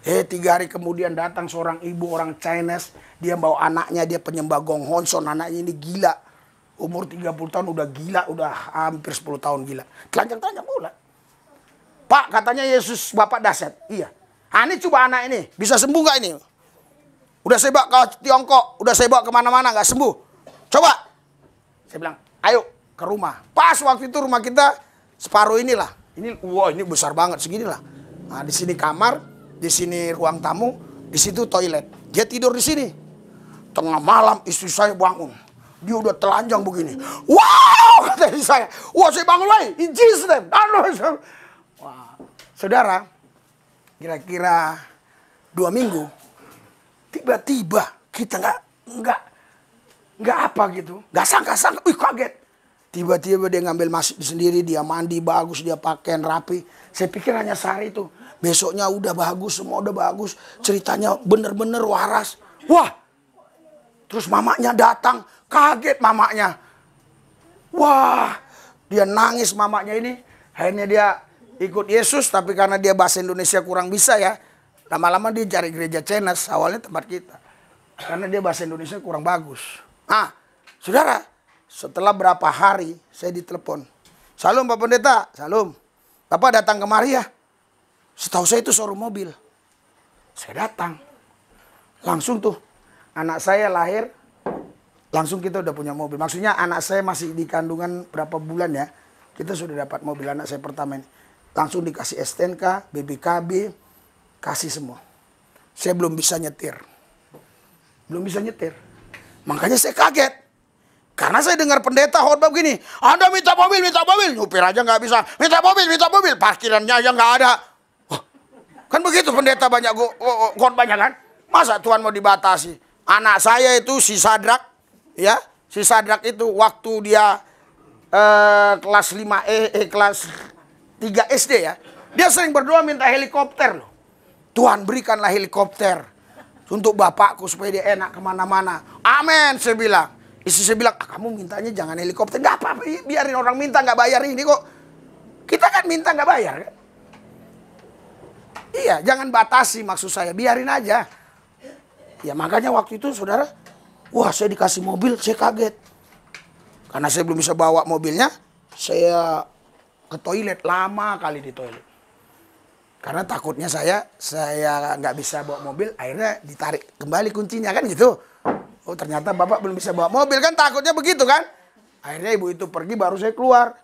3 hari kemudian datang seorang ibu, orang Chinese. Dia bawa anaknya, dia penyembah Gong Honson. Anaknya ini gila. Umur 30 tahun udah gila, udah hampir 10 tahun gila. Telanjang-telanjang pula. Pak, katanya Yesus Bapak dahsyat. Iya. Ini coba anak ini, bisa sembuh gak ini? Udah saya bawa ke Tiongkok, udah saya bawa kemana-mana, nggak sembuh. Coba. Saya bilang, ayo ke rumah. Pas waktu itu rumah kita separuh inilah. Ini besar banget, seginilah. Nah, di sini kamar, di sini ruang tamu, di situ toilet. Dia tidur di sini. Tengah malam istri saya bangun. Dia udah telanjang begini. Wow, kata istri saya. Wah, saya bangun lagi. In Jesus name. Wah, saudara, kira-kira 2 minggu. Tiba-tiba kita nggak apa gitu, nggak sangka-sangka, kaget. Tiba-tiba dia ngambil masuk sendiri, dia mandi bagus, dia pakaian rapi. Saya pikir hanya sehari itu, besoknya udah bagus, semua udah bagus, ceritanya bener-bener waras. Wah, terus mamanya datang, kaget mamanya. Wah, dia nangis mamanya ini. Akhirnya dia ikut Yesus, tapi karena dia bahasa Indonesia kurang bisa ya. Lama-lama dia cari gereja Chinese, awalnya tempat kita. Karena dia bahasa Indonesia kurang bagus. Ah, saudara, setelah berapa hari saya ditelepon. Salam Pak Pendeta, salam. Bapak datang kemari ya. Setahu saya itu showroom mobil. Saya datang. Langsung tuh, anak saya lahir. Langsung kita udah punya mobil. Maksudnya anak saya masih di kandungan berapa bulan ya. Kita sudah dapat mobil anak saya pertama ini. Langsung dikasih STNK, BBKB, kasih semua. Saya belum bisa nyetir. Belum bisa nyetir. Makanya saya kaget. Karena saya dengar pendeta khotbah begini. Anda minta mobil, nyupir aja nggak bisa. Minta mobil, parkirannya aja nggak ada. Wah, kan begitu pendeta banyak khotbahnya kan. Masa Tuhan mau dibatasi? Anak saya itu si Sadrak, ya. Si Sadrak itu waktu dia kelas 5 kelas 3 SD ya. Dia sering berdoa minta helikopter loh. Tuhan berikanlah helikopter untuk bapakku supaya dia enak kemana-mana. Amin, saya bilang. Istri saya bilang, kamu mintanya jangan helikopter. Gak apa-apa, biarin orang minta nggak bayar ini kok. Kita kan minta nggak bayar kan. Iya, jangan batasi maksud saya, biarin aja. Ya makanya waktu itu saudara, wah saya dikasih mobil, saya kaget. Karena saya belum bisa bawa mobilnya, saya ke toilet, lama kali di toilet. Karena takutnya saya nggak bisa bawa mobil, akhirnya ditarik kembali kuncinya kan gitu. Oh ternyata bapak belum bisa bawa mobil kan, takutnya begitu kan. Akhirnya ibu itu pergi, baru saya keluar.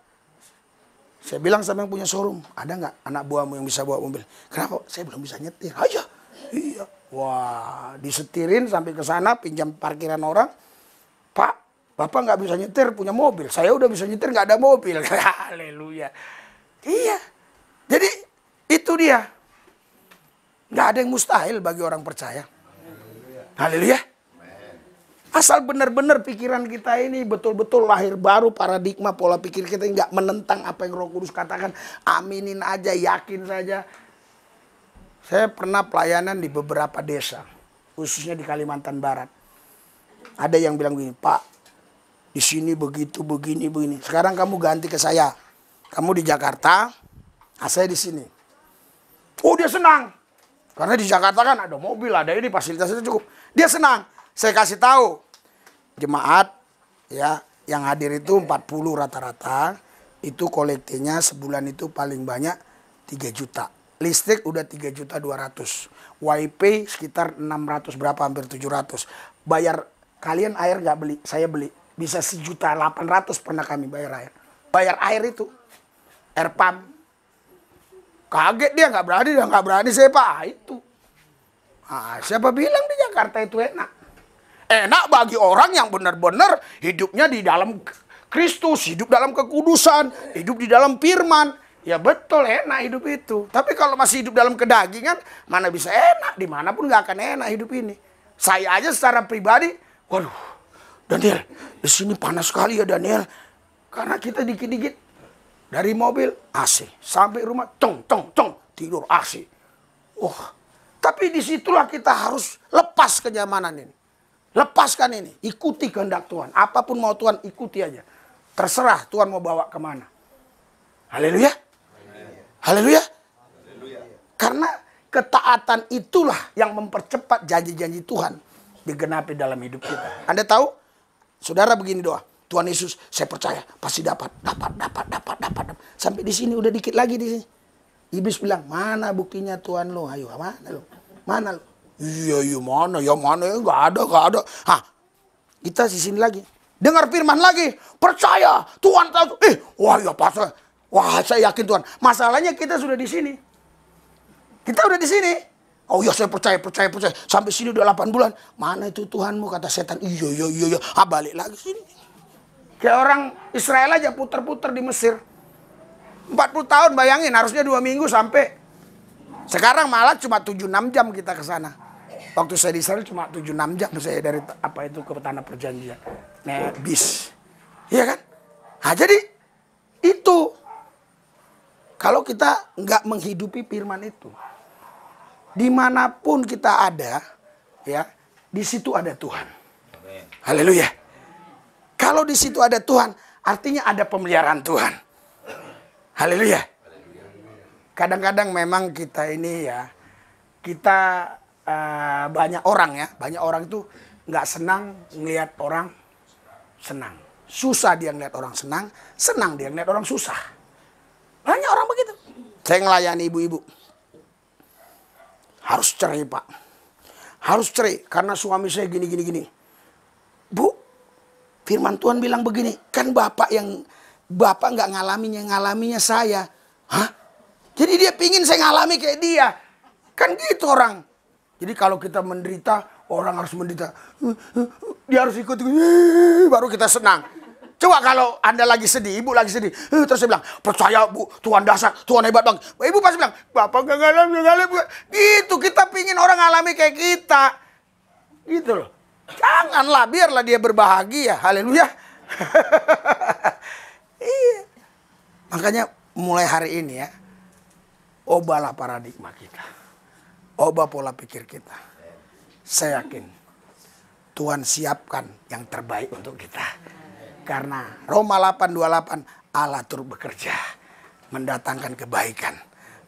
Saya bilang sama yang punya showroom, ada nggak anak buahmu yang bisa bawa mobil? Kenapa? Saya belum bisa nyetir. Aja. Iya. Wah, disetirin sampai ke sana, pinjam parkiran orang. Pak, bapak nggak bisa nyetir, punya mobil. Saya udah bisa nyetir, nggak ada mobil. Haleluya. Iya. Jadi itu dia. Nggak ada yang mustahil bagi orang percaya. Haleluya. Asal benar-benar pikiran kita ini betul-betul lahir baru, paradigma pola pikir kita nggak menentang apa yang Roh Kudus katakan. Aminin aja, yakin saja. Saya pernah pelayanan di beberapa desa, khususnya di Kalimantan Barat. Ada yang bilang begini, Pak, di sini begitu, begini. Sekarang kamu ganti ke saya. Kamu di Jakarta, saya di sini. Oh dia senang. Karena di Jakarta kan ada mobil, ada ini, fasilitasnya cukup. Dia senang. Saya kasih tahu, jemaat ya yang hadir itu 40 rata-rata, itu kolektinya sebulan itu paling banyak 3 juta. Listrik udah 3.200.000. WiFi sekitar 600 berapa, hampir 700. Bayar kalian air nggak beli, saya beli. Bisa 1.800.000 pernah kami bayar air. Bayar air itu, air pump. Kaget dia nggak berani saya Pak itu. Nah, siapa bilang di Jakarta itu enak? Enak bagi orang yang benar-benar hidupnya di dalam Kristus, hidup dalam kekudusan, hidup di dalam firman. Ya betul enak hidup itu. Tapi kalau masih hidup dalam kedagingan, mana bisa enak, dimanapun nggak akan enak hidup ini. Saya aja secara pribadi, waduh, Daniel, di sini panas sekali ya Daniel. Karena kita dikit-dikit dari mobil AC, sampai rumah tong, tidur AC. Tapi disitulah kita harus lepas kenyamanan ini. Lepaskan ini, ikuti kehendak Tuhan. Apapun mau Tuhan, ikuti aja. Terserah Tuhan mau bawa kemana. Haleluya. Haleluya. Karena ketaatan itulah yang mempercepat janji-janji Tuhan digenapi dalam hidup kita. Anda tahu? Saudara begini doa. Tuhan Yesus, saya percaya pasti dapat. Sampai di sini udah dikit lagi di sini. Iblis bilang, mana buktinya Tuhan lo? Ayo, mana lo? Mana lo? Iya, mana ya, nggak ada. Hah, kita di sini lagi. Dengar firman lagi, percaya Tuhan tahu. Wah ya pastor, wah saya yakin Tuhan. Masalahnya kita sudah di sini. Kita udah di sini. Oh ya saya percaya. Sampai sini udah 8 bulan. Mana itu Tuhanmu, kata setan. Iya. Balik lagi sini. Kayak orang Israel aja puter-puter di Mesir. 40 tahun bayangin, harusnya 2 minggu sampai. Sekarang malah cuma 7-6 jam kita ke sana. Waktu saya di Israel cuma 7-6 jam saya dari ke tanah perjanjian. Naik bis. Iya kan? Nah jadi itu. Kalau kita nggak menghidupi firman itu. Dimanapun kita ada. Ya, di situ ada Tuhan. Haleluya. Kalau di situ ada Tuhan, artinya ada pemeliharaan Tuhan. Haleluya. Kadang-kadang memang kita ini ya, kita banyak orang itu nggak senang ngelihat orang senang. Susah dia ngelihat orang senang, senang dia ngelihat orang susah. Banyak orang begitu. Saya ngelayani ibu-ibu. Harus cerai, Pak. Harus cerai karena suami saya gini. Bu, firman Tuhan bilang begini, kan Bapak nggak ngalaminya saya. Hah? Jadi dia pingin saya ngalami kayak dia. Kan gitu orang. Jadi kalau kita menderita, orang harus menderita. Dia harus ikut, baru kita senang. Coba kalau Anda lagi sedih, ibu lagi sedih. Terus saya bilang, percaya Bu, Tuhan dasar, Tuhan hebat bang. Ibu pasti bilang, Bapak gak ngalami. Gitu, kita pingin orang ngalami kayak kita. Gitu loh. Janganlah, biarlah dia berbahagia. Haleluya. Iya. Makanya mulai hari ini ya, ubahlah paradigma kita. Ubah pola pikir kita. Saya yakin Tuhan siapkan yang terbaik untuk kita. Karena Roma 8:28, Allah turut bekerja mendatangkan kebaikan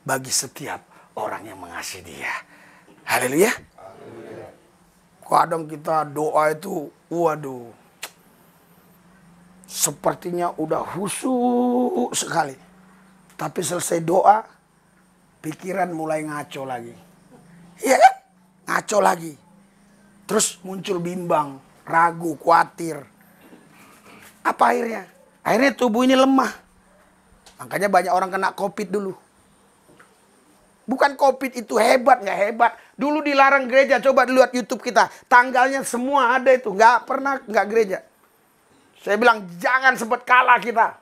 bagi setiap orang yang mengasihi Dia. Haleluya. Kadang kita doa itu, waduh, sepertinya udah khusyuk sekali. Tapi selesai doa, pikiran mulai ngaco lagi. Iya kan? Ngaco lagi. Terus muncul bimbang, ragu, khawatir. Apa akhirnya? Akhirnya tubuh ini lemah. Makanya banyak orang kena COVID dulu. Bukan COVID itu hebat, nggak hebat. Dulu dilarang gereja, coba lihat YouTube kita. Tanggalnya semua ada itu, nggak pernah nggak gereja. Saya bilang jangan sempat kalah kita.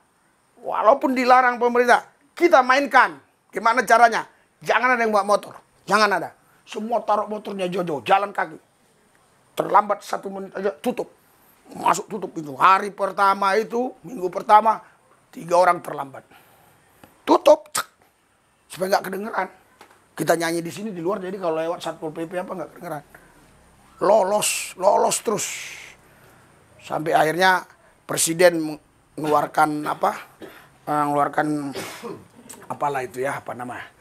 Walaupun dilarang pemerintah, kita mainkan. Gimana caranya? Jangan ada yang bawa motor. Jangan ada. Semua taruh motornya jauh-jauh, jalan kaki. Terlambat 1 menit aja, tutup. Masuk tutup itu. Hari pertama itu, minggu pertama, 3 orang terlambat. Tutup. Supaya nggak kedengeran. Kita nyanyi di sini, di luar, jadi kalau lewat Satpol PP apa nggak kedengeran. Lolos terus. Sampai akhirnya Presiden mengeluarkan apalah itu ya, apa namanya.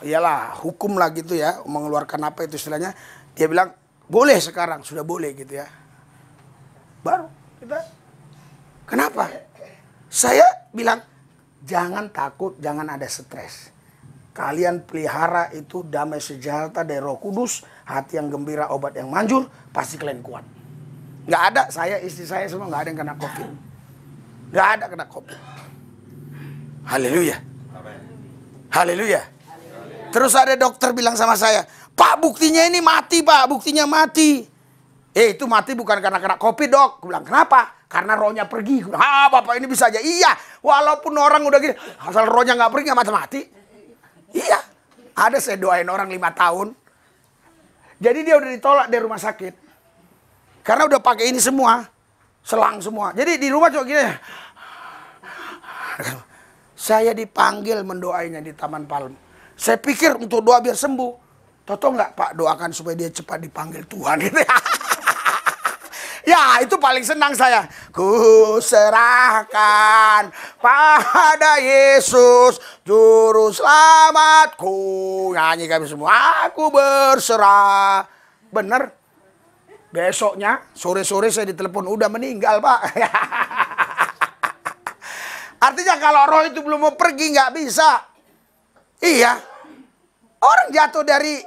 Iyalah, hukum lah gitu ya, mengeluarkan apa itu istilahnya. Dia bilang, boleh sekarang, sudah boleh gitu ya. Baru kita, kenapa? Saya bilang, jangan takut, jangan ada stres. Kalian pelihara itu damai sejahtera dari Roh Kudus, hati yang gembira, obat yang manjur, pasti kalian kuat. Nggak ada, saya, istri saya semua nggak ada yang kena COVID. Nggak ada kena COVID. Haleluya. Haleluya. Terus ada dokter bilang sama saya, Pak, buktinya ini mati, Pak, buktinya mati. Itu mati bukan karena kena COVID, Dok. Gue bilang, kenapa? Karena rohnya pergi. Gue bilang, Bapak ini bisa aja. Iya, walaupun orang udah gini, asal rohnya nggak pergi, nggak mati. Iya, ada saya doain orang 5 tahun. Jadi dia udah ditolak dari rumah sakit. Karena udah pakai ini semua, selang semua. Jadi di rumah cuma gini. Saya dipanggil mendoainya di Taman Palem. Saya pikir untuk doa biar sembuh. Toto nggak, Pak, doakan supaya dia cepat dipanggil Tuhan. Gitu ya. Ya, itu paling senang saya. Ku serahkan pada Yesus, Juru Selamatku. Nyanyi kami semua. Aku berserah. Bener. Besoknya, sore-sore saya ditelepon. Udah meninggal, Pak. Artinya kalau roh itu belum mau pergi, nggak bisa. Iya. Orang jatuh dari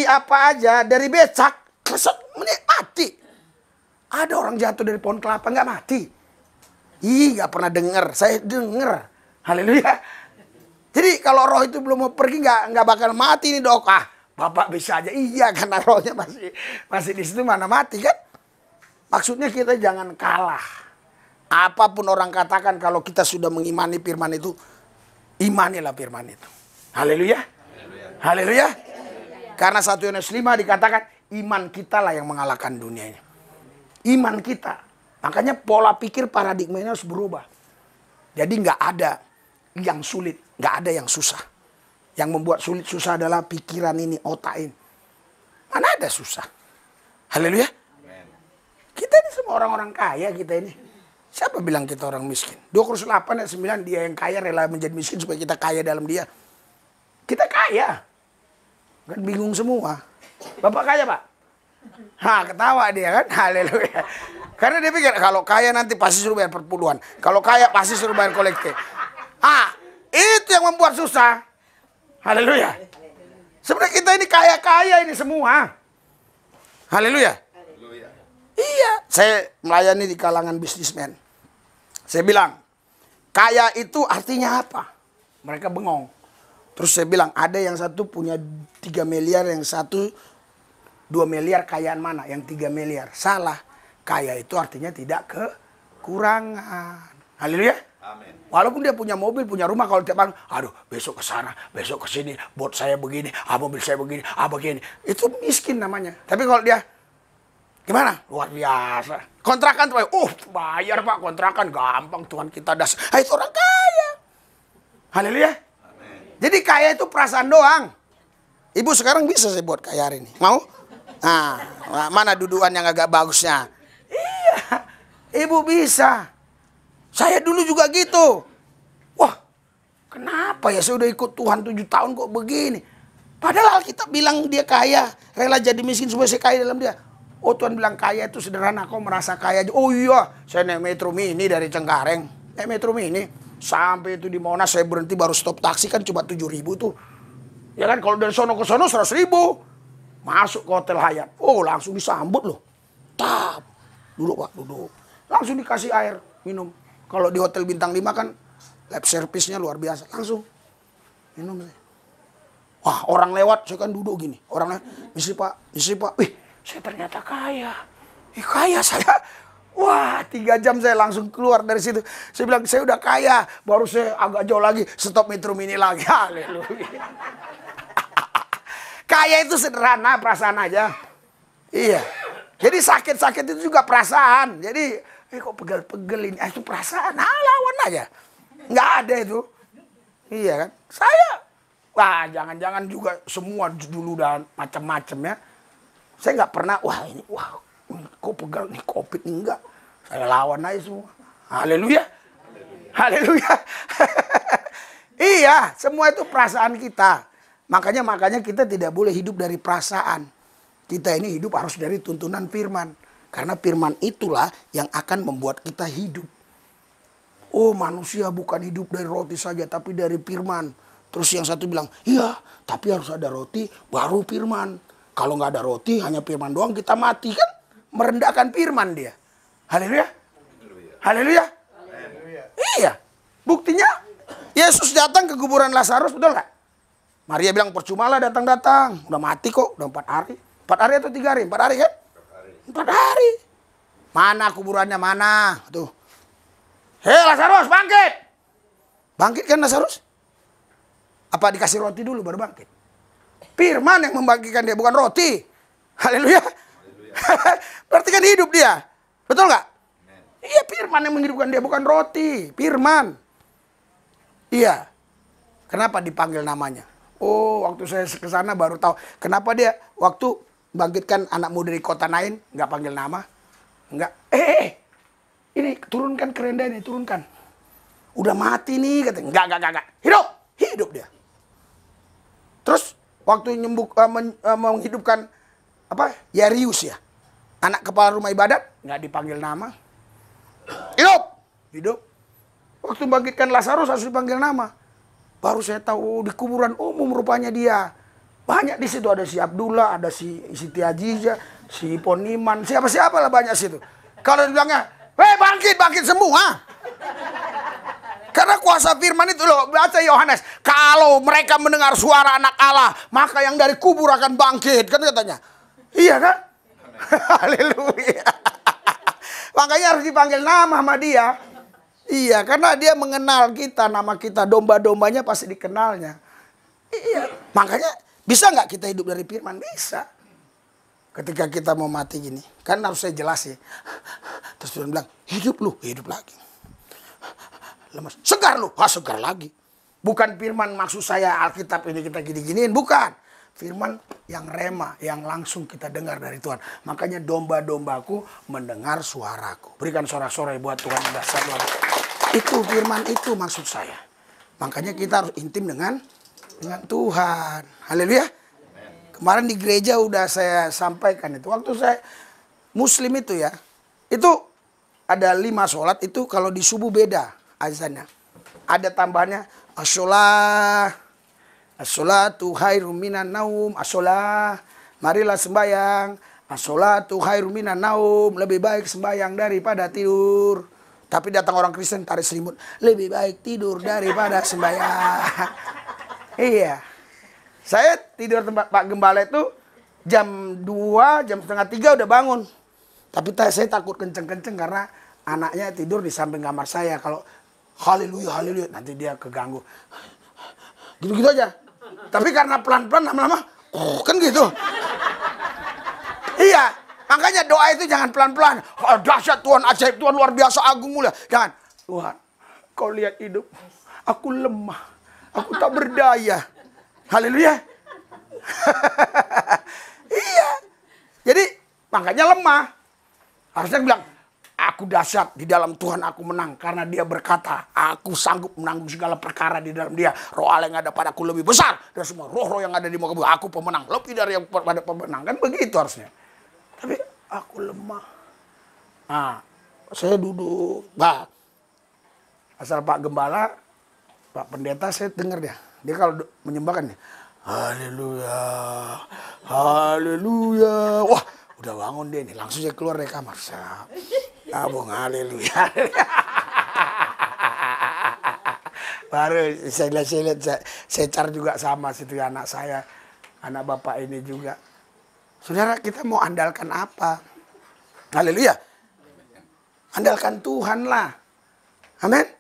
apa aja, dari becak, mati. Ada orang jatuh dari pohon kelapa nggak mati. Nggak pernah dengar. Saya dengar. Haleluya. Jadi kalau roh itu belum mau pergi nggak bakal mati nih, Dok. Bapak bisa aja. Iya, karena rohnya masih di situ, mana mati kan? Maksudnya kita jangan kalah. Apapun orang katakan, kalau kita sudah mengimani firman itu, imanilah firman itu. Haleluya. Haleluya. Karena 1 Yohanes 5 dikatakan iman kita lah yang mengalahkan dunia ini. Iman kita. Makanya pola pikir paradigmanya harus berubah. Jadi nggak ada yang sulit, nggak ada yang susah. Yang membuat sulit susah adalah pikiran ini, otak ini. Mana ada susah? Haleluya. Kita ini semua orang-orang kaya kita ini. Siapa bilang kita orang miskin? 2 Korintus 8 ayat 9, dia yang kaya rela menjadi miskin supaya kita kaya dalam dia. Kita kaya. Kan bingung semua. Bapak kaya, Pak? Hah, ketawa dia kan. Haleluya. Karena dia pikir kalau kaya nanti pasti suruh bayar perpuluhan. Kalau kaya pasti suruh bayar kolektif. Ah, itu yang membuat susah. Haleluya. Sebenarnya kita ini kaya-kaya ini semua. Haleluya. Iya, saya melayani di kalangan bisnismen. Saya bilang, kaya itu artinya apa? Mereka bengong. Terus saya bilang, ada yang satu punya 3 miliar, yang satu 2 miliar, kayaan mana? Yang 3 miliar. Salah. Kaya itu artinya tidak kekurangan. Haleluya. Amin. Walaupun dia punya mobil, punya rumah, kalau tiap malam, aduh besok ke sana, besok ke sini, bot saya begini, mobil saya begini, begini. Itu miskin namanya. Tapi kalau dia, gimana? Luar biasa. Kontrakan tuh, bayar Pak, kontrakan gampang, Tuhan kita das. Itu orang kaya. Haleluya. Jadi kaya itu perasaan doang. Ibu sekarang bisa saya buat kaya hari ini. Mau? Nah, mana dudukan yang agak bagusnya? Iya, ibu bisa. Saya dulu juga gitu. Wah, kenapa ya saya udah ikut Tuhan 7 tahun kok begini? Padahal kita bilang dia kaya, rela jadi miskin supaya saya kaya dalam dia. Oh, Tuhan bilang kaya itu sederhana, kau merasa kaya aja. Oh iya, saya naik Metro Mini dari Cengkareng. Naik Metro Mini, sampai itu di Monas saya berhenti baru stop taksi kan cuma 7.000 tuh. Ya kan, kalau dari sono ke sono 100.000. Masuk ke Hotel Hyatt. Oh, langsung disambut loh. Tap. Duduk Pak, duduk. Langsung dikasih air, minum. Kalau di hotel bintang 5 kan lab service-nya luar biasa. Langsung minum. Wah, orang lewat, saya kan duduk gini. Orang lewat, misi Pak. Wih, saya ternyata kaya. Kaya saya. Wah, 3 jam saya langsung keluar dari situ. Saya bilang, saya udah kaya. Baru saya agak jauh lagi, stop Metro Mini lagi. Haleluya. Kaya itu sederhana, perasaan aja. Iya. Jadi sakit-sakit itu juga perasaan. Jadi, kok pegel-pegel ini? Itu perasaan. Nah, lawan aja. Nggak ada itu. Iya kan? Saya, wah jangan-jangan juga semua dulu dan macam-macam ya. Saya nggak pernah, kok pegel nih, COVID nih, enggak. Saya lawan aja semua. Haleluya. Haleluya. Iya, semua itu perasaan kita. Makanya kita tidak boleh hidup dari perasaan. Kita ini hidup harus dari tuntunan firman. Karena firman itulah yang akan membuat kita hidup. Oh, manusia bukan hidup dari roti saja, tapi dari firman. Terus yang satu bilang, iya, tapi harus ada roti, baru firman. Kalau nggak ada roti, hanya firman doang, kita mati kan? Merendahkan firman dia. Haleluya. Haleluya. Iya. Buktinya, Yesus datang ke kuburan Lazarus, betul nggak? Maria bilang, percumalah datang-datang. Udah mati kok, udah 4 hari. 4 hari atau 3 hari? 4 hari kan? 4 hari. Mana kuburannya, mana? Tuh. Hei Lazarus, bangkit! Bangkit kan Lazarus? Apa dikasih roti dulu baru bangkit? Firman yang membangkitkan dia, bukan roti. Haleluya. Berarti kan hidup dia. Betul nggak? Iya, firman yang menghidupkan dia, bukan roti. Firman. Iya. Kenapa dipanggil namanya? Oh, waktu saya ke sana baru tahu. Kenapa dia waktu bangkitkan anak muda di kota Nain, nggak panggil nama? Nggak. Ini turunkan kerenda ini, turunkan. Udah mati nih, katanya. Nggak. Hidup dia. Terus waktu menghidupkan Yarius ya, anak kepala rumah ibadat, nggak dipanggil nama. Hidup. Waktu bangkitkan Lazarus harus dipanggil nama. Baru saya tahu di kuburan umum rupanya dia. Banyak di situ, ada si Abdullah, ada si Siti Ajijah, si Poniman, siapa-siapa lah banyak situ. Kalau dibilangnya, bangkit semua. Karena kuasa firman itu loh, baca Yohanes. Kalau mereka mendengar suara anak Allah, maka yang dari kubur akan bangkit. Kan katanya. Iya kan? Haleluya. Makanya harus dipanggil nama sama dia. Iya, karena dia mengenal kita, nama kita, domba-dombanya pasti dikenalnya. Iya, makanya bisa nggak kita hidup dari firman? Bisa. Ketika kita mau mati gini, kan harus saya jelas ya. Terus Tuhan bilang, hidup lagi. Lemas, segar lu, segar lagi. Bukan firman maksud saya Alkitab ini kita gini-giniin, bukan. Firman yang rema, yang langsung kita dengar dari Tuhan. Makanya domba-dombaku mendengar suaraku. Berikan sorak-sorai buat Tuhan yang dasar Tuhan. Itu firman itu maksud saya. Makanya kita harus intim dengan Tuhan. Haleluya. Kemarin di gereja udah saya sampaikan itu. Waktu saya Muslim itu ya, itu ada 5 sholat itu kalau di subuh beda azannya. Ada tambahannya as-sholatu khairum minan naum, as-sholah, marilah sembahyang, as-sholatu khairum minan naum, lebih baik sembahyang daripada tidur. Tapi datang orang Kristen tarik selimut, lebih baik tidur daripada sembahyang. Iya. Saya tidur tempat Pak Gembala itu jam 2, jam setengah 3 udah bangun. Tapi saya takut kenceng-kenceng karena anaknya tidur di samping kamar saya. Kalau haleluya, haleluya, nanti dia keganggu. Gitu-gitu aja. Tapi karena pelan-pelan lama-lama, kan gitu. Iya, makanya doa itu jangan pelan-pelan. Oh, dahsyat Tuhan, ajaib Tuhan, luar biasa, agung, mulia. Jangan. Tuhan, kau lihat hidup. Aku lemah. Aku tak berdaya. Haleluya. Iya. Jadi, makanya lemah. Harusnya bilang, aku dahsyat, di dalam Tuhan aku menang. Karena dia berkata, aku sanggup menanggung segala perkara di dalam dia. Roh Allah yang ada padaku lebih besar dari semua roh-roh yang ada di muka bumi. Aku pemenang, lebih dari yang pada pemenang. Kan begitu harusnya. Tapi aku lemah. Nah, saya duduk. Bah, asal Pak Gembala, Pak Pendeta, saya dengar dia. Dia kalau menyembahkan dia, haleluya, haleluya. Wah, udah bangun dia nih. Langsung saya keluar dari kamar. Abang, haleluya. Baru saya lihat, saya cari juga sama situ anak saya, anak bapak ini juga. Saudara, kita mau andalkan apa? Haleluya. Andalkan Tuhan lah. Amin.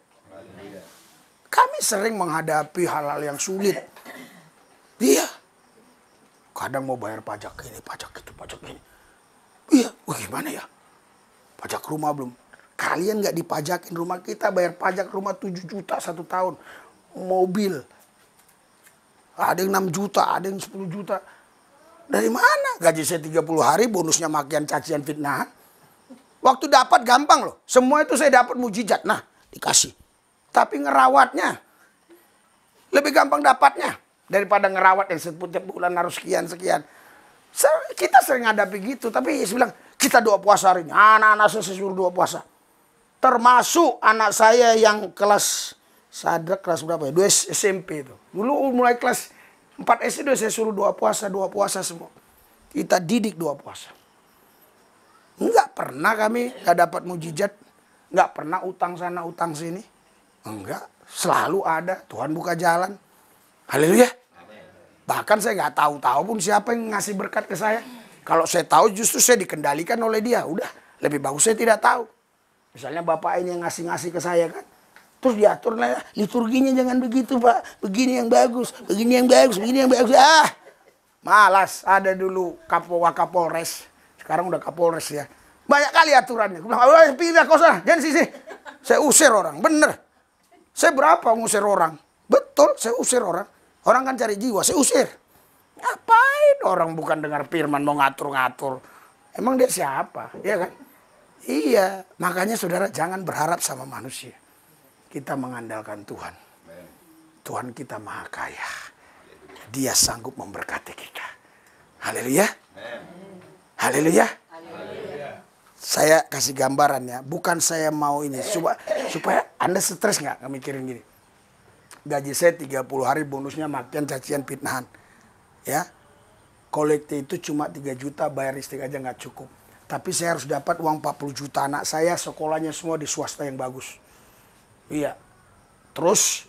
Kami sering menghadapi hal-hal yang sulit. Iya. Kadang mau bayar pajak ini, pajak itu, pajak ini. Iya, gimana ya? Pajak rumah belum. Kalian nggak dipajakin rumah kita, bayar pajak rumah 7 juta 1 tahun. Mobil. Ada yang 6 juta, ada yang 10 juta. Dari mana? Gaji saya 30 hari, bonusnya makian, cacian, fitnahan. Waktu dapat gampang loh. Semua itu saya dapat mujizat. Nah, dikasih. Tapi ngerawatnya lebih gampang dapatnya daripada ngerawat yang setiap bulan harus sekian. Kita sering hadapi gitu. Tapi Yesus bilang, kita doa puasa hari ini. Anak-anak saya suruh doa puasa. Termasuk anak saya yang kelas sadrak, kelas berapa ya? 2 SMP itu. Dulu mulai kelas 4 SD saya suruh doa puasa semua. Kita didik doa puasa. Enggak pernah kami gak dapat mujizat. Enggak pernah utang sana, utang sini. Enggak. Selalu ada. Tuhan buka jalan. Haleluya. Bahkan saya nggak tahu pun siapa yang ngasih berkat ke saya. Kalau saya tahu justru saya dikendalikan oleh dia. Udah. Lebih bagus saya tidak tahu. Misalnya bapak ini yang ngasih ke saya kan. Terus diatur lah, liturginya jangan begitu Pak. Begini yang bagus, begini yang bagus, begini yang bagus. Ah, malas. Ada dulu Kapolres. Sekarang udah Kapolres ya. Banyak kali aturannya. Aku bilang, pindah kau sana, jangan sini. Saya usir orang, bener. Saya berapa ngusir orang? Betul, saya usir orang. Orang kan cari jiwa, saya usir. Ngapain orang bukan dengar firman mau ngatur-ngatur. Emang dia siapa? Iya kan? Iya, makanya saudara jangan berharap sama manusia. Kita mengandalkan Tuhan. Tuhan kita maha kaya. Dia sanggup memberkati kita. Haleluya. Haleluya. Saya kasih gambaran ya. Bukan saya mau ini. Supaya Anda stres nggak mikirin gini. Gaji saya 30 hari bonusnya makian, cacian, fitnahan. Ya. Kolektif itu cuma 3 juta, bayar listrik aja nggak cukup. Tapi saya harus dapat uang 40 juta. Anak saya sekolahnya semua di swasta yang bagus. Iya. Terus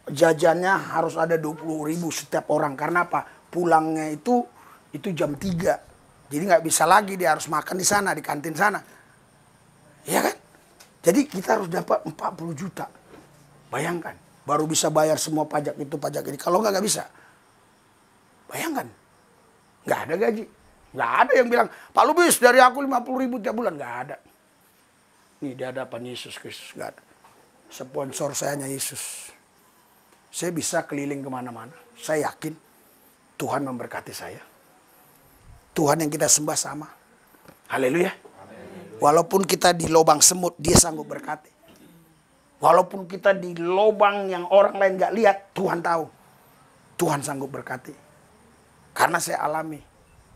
jajannya harus ada 20.000 setiap orang. Karena apa? Pulangnya itu jam 3. Jadi nggak bisa lagi, dia harus makan di sana, di kantin sana. Iya kan? Jadi kita harus dapat 40 juta. Bayangkan. Baru bisa bayar semua pajak itu, pajak ini. Kalau nggak bisa. Bayangkan. Nggak ada gaji. Nggak ada yang bilang, Pak Lubis dari aku 50.000 tiap bulan. Nggak ada. Nih di hadapan Yesus Kristus. Nggak ada. Sponsor saya hanya Yesus. Saya bisa keliling kemana-mana. Saya yakin Tuhan memberkati saya. Tuhan yang kita sembah sama. Haleluya. Walaupun kita di lubang semut, dia sanggup berkati. Walaupun kita di lubang yang orang lain gak lihat, Tuhan tahu. Tuhan sanggup berkati. Karena saya alami.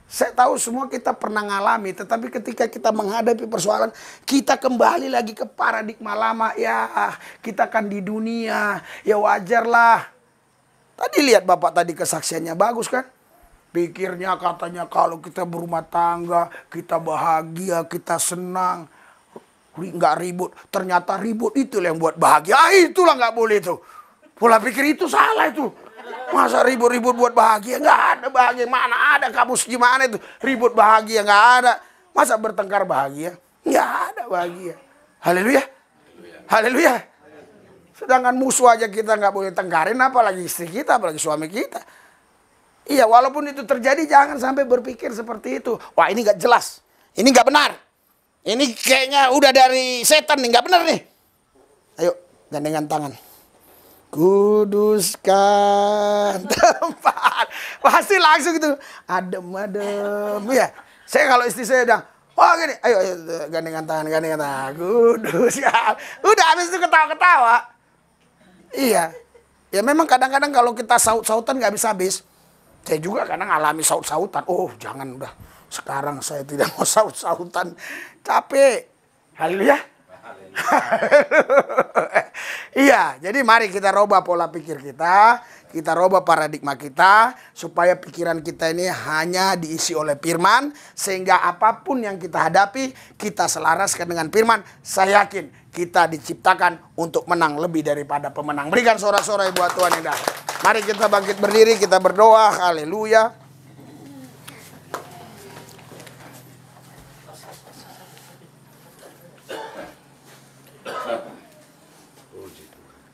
Saya tahu semua kita pernah ngalami, tetapi ketika kita menghadapi persoalan, kita kembali lagi ke paradigma lama. Ya, kita kan di dunia, ya wajarlah. Tadi lihat Bapak tadi kesaksiannya bagus kan? Pikirnya katanya kalau kita berumah tangga, kita bahagia, kita senang, nggak ribut. Ternyata ribut itu yang buat bahagia. Itulah nggak boleh itu. Pola pikir itu salah itu. Masa ribut-ribut buat bahagia? Nggak ada bahagia. Mana ada kamus gimana itu? Ribut bahagia nggak ada. Masa bertengkar bahagia? Nggak ada bahagia. Haleluya. Haleluya. Sedangkan musuh aja kita nggak boleh tengkarin, apalagi istri kita, apalagi suami kita. Iya, walaupun itu terjadi jangan sampai berpikir seperti itu. Wah, ini nggak jelas. Ini nggak benar. Ini kayaknya udah dari setan nih, nggak benar nih. Ayo, gandengan tangan. Kuduskan tempat. Pasti langsung gitu. Adem-adem. Ya, saya kalau istri saya bilang, wah gini, ayo gandengan tangan. Kuduskan. Udah habis itu ketawa-ketawa. Iya. Ya memang kadang-kadang kalau kita saut-sautan nggak bisa habis. Saya juga kadang alami saut-sautan. Oh jangan udah. Sekarang saya tidak mau saut-sautan. Capek. Haleluya. Iya, jadi mari kita robah pola pikir kita robah paradigma kita, supaya pikiran kita ini hanya diisi oleh firman, sehingga apapun yang kita hadapi, kita selaraskan dengan firman. Saya yakin kita diciptakan untuk menang lebih daripada pemenang. Berikan sorak-sorai buat Tuhan yang dahsyat. Mari kita bangkit berdiri, kita berdoa. Haleluya.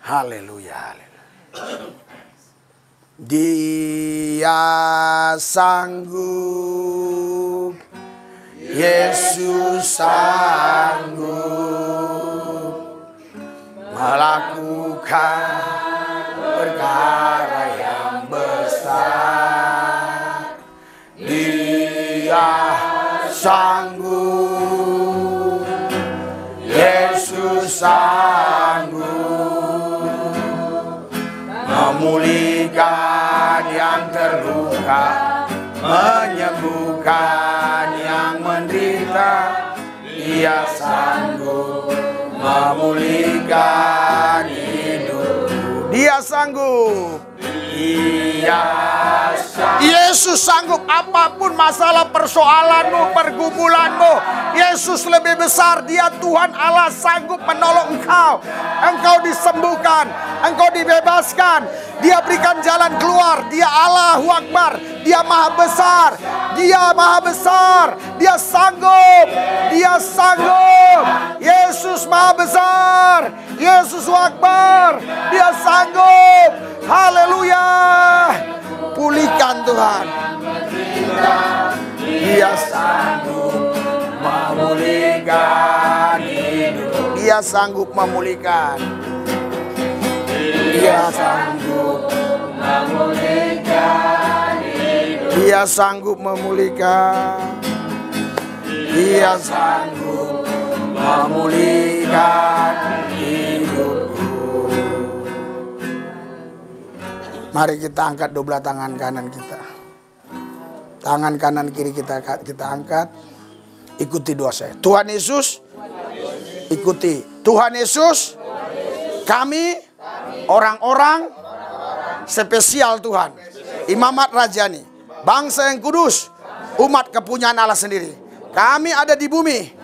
Haleluya, haleluya. Dia sanggup, Yesus sanggup melakukan perkara yang besar. Dia sanggup, Yesus sanggup memulihkan yang terluka, menyembuhkan yang menderita. Dia sanggup memulihkan hidupku. Dia sanggup. Dia sanggup. Yesus sanggup apapun masalah persoalanmu, pergumulanmu. Yesus lebih besar. Dia Tuhan Allah sanggup menolong engkau. Engkau disembuhkan, engkau dibebaskan. Dia berikan jalan keluar. Dia Allahu Akbar. Dia maha besar. Dia maha besar. Dia sanggup. Dia sanggup. Yesus maha besar. Yesus Akbar. Dia sanggup. Haleluya. Pulihkan Tuhan. Dia sanggup memulihkan hidup. Dia sanggup memulihkan. Dia sanggup memulihkan hidup. Dia sanggup memulihkan. Dia sanggup memulihkan hidupku. Mari kita angkat dua belah tangan kanan kita. Tangan kanan kiri kita angkat. Ikuti doa saya. Tuhan Yesus, ikuti. Tuhan Yesus, kami orang-orang spesial Tuhan, imamat rajani, bangsa yang kudus, umat kepunyaan Allah sendiri. Kami ada di bumi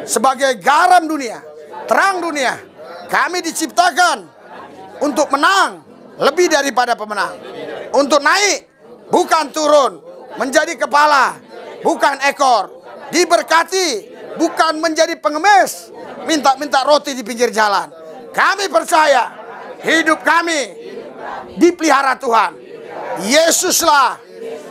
sebagai garam dunia, terang dunia. Kami diciptakan untuk menang lebih daripada pemenang, untuk naik bukan turun, menjadi kepala bukan ekor, diberkati bukan menjadi pengemis, minta-minta roti di pinggir jalan. Kami percaya hidup kami dipelihara Tuhan. Yesuslah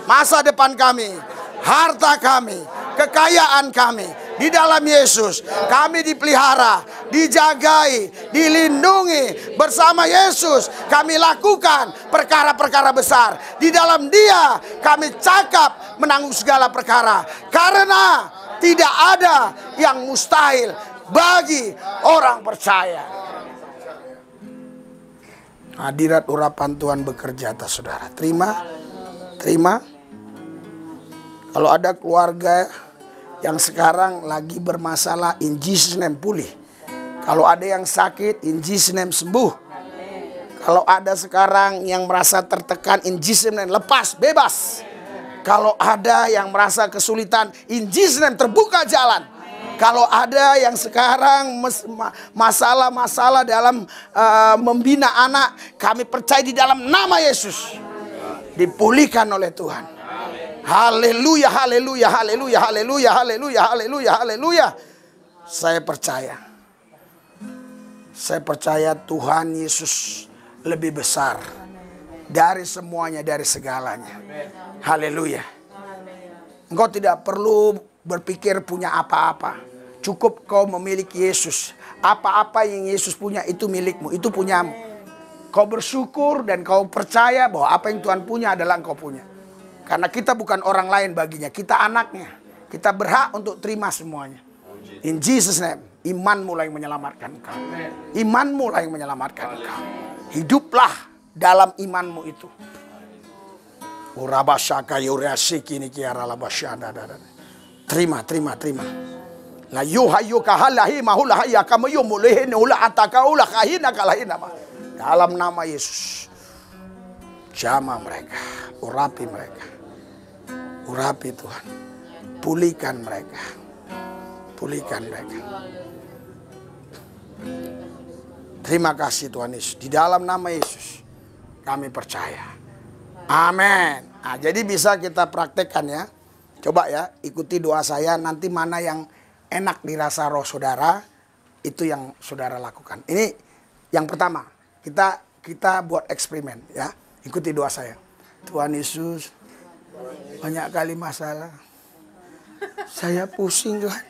masa depan kami, harta kami, kekayaan kami. Di dalam Yesus kami dipelihara, dijagai, dilindungi. Bersama Yesus kami lakukan perkara-perkara besar. Di dalam Dia kami cakap menanggung segala perkara. Karena tidak ada yang mustahil bagi orang percaya. Hadirat urapan Tuhan bekerja atas saudara. Terima, terima, Kalau ada keluarga yang sekarang lagi bermasalah, in Jesus name pulih. Kalau ada yang sakit, in Jesus name sembuh. Kalau ada sekarang yang merasa tertekan, in Jesus name lepas, bebas. Kalau ada yang merasa kesulitan, in Jesus name terbuka jalan. Kalau ada yang sekarang masalah-masalah dalam membina anak, kami percaya di dalam nama Yesus dipulihkan oleh Tuhan. Haleluya, haleluya, haleluya, haleluya, haleluya, haleluya, haleluya. Saya percaya Tuhan Yesus lebih besar dari semuanya, dari segalanya. Haleluya. Engkau tidak perlu berpikir punya apa-apa. Cukup kau memiliki Yesus. Apa-apa yang Yesus punya itu milikmu, itu punyamu. Kau bersyukur dan kau percaya bahwa apa yang Tuhan punya adalah engkau punya. Karena kita bukan orang lain baginya, kita anaknya. Kita berhak untuk terima semuanya. In Jesus name, imanmu lah yang menyelamatkan engkau. Imanmu lah yang menyelamatkan engkau. Hiduplah dalam imanmu itu. Terima, terima, terima. La yuhayu kahalahi mahulahi akamu yumulihin ula atakaula kahina kalahina. Dalam nama Yesus, jamah mereka, urapi mereka, urapi Tuhan, pulihkan mereka, pulihkan mereka. Terima kasih Tuhan Yesus. Di dalam nama Yesus kami percaya. Amin. Nah, jadi bisa kita praktekkan ya. Coba ya, ikuti doa saya. Nanti mana yang enak dirasa roh saudara, itu yang saudara lakukan. Ini yang pertama. Kita buat eksperimen ya. Ikuti doa saya. Tuhan Yesus, banyak kali masalah. Saya pusing Tuhan.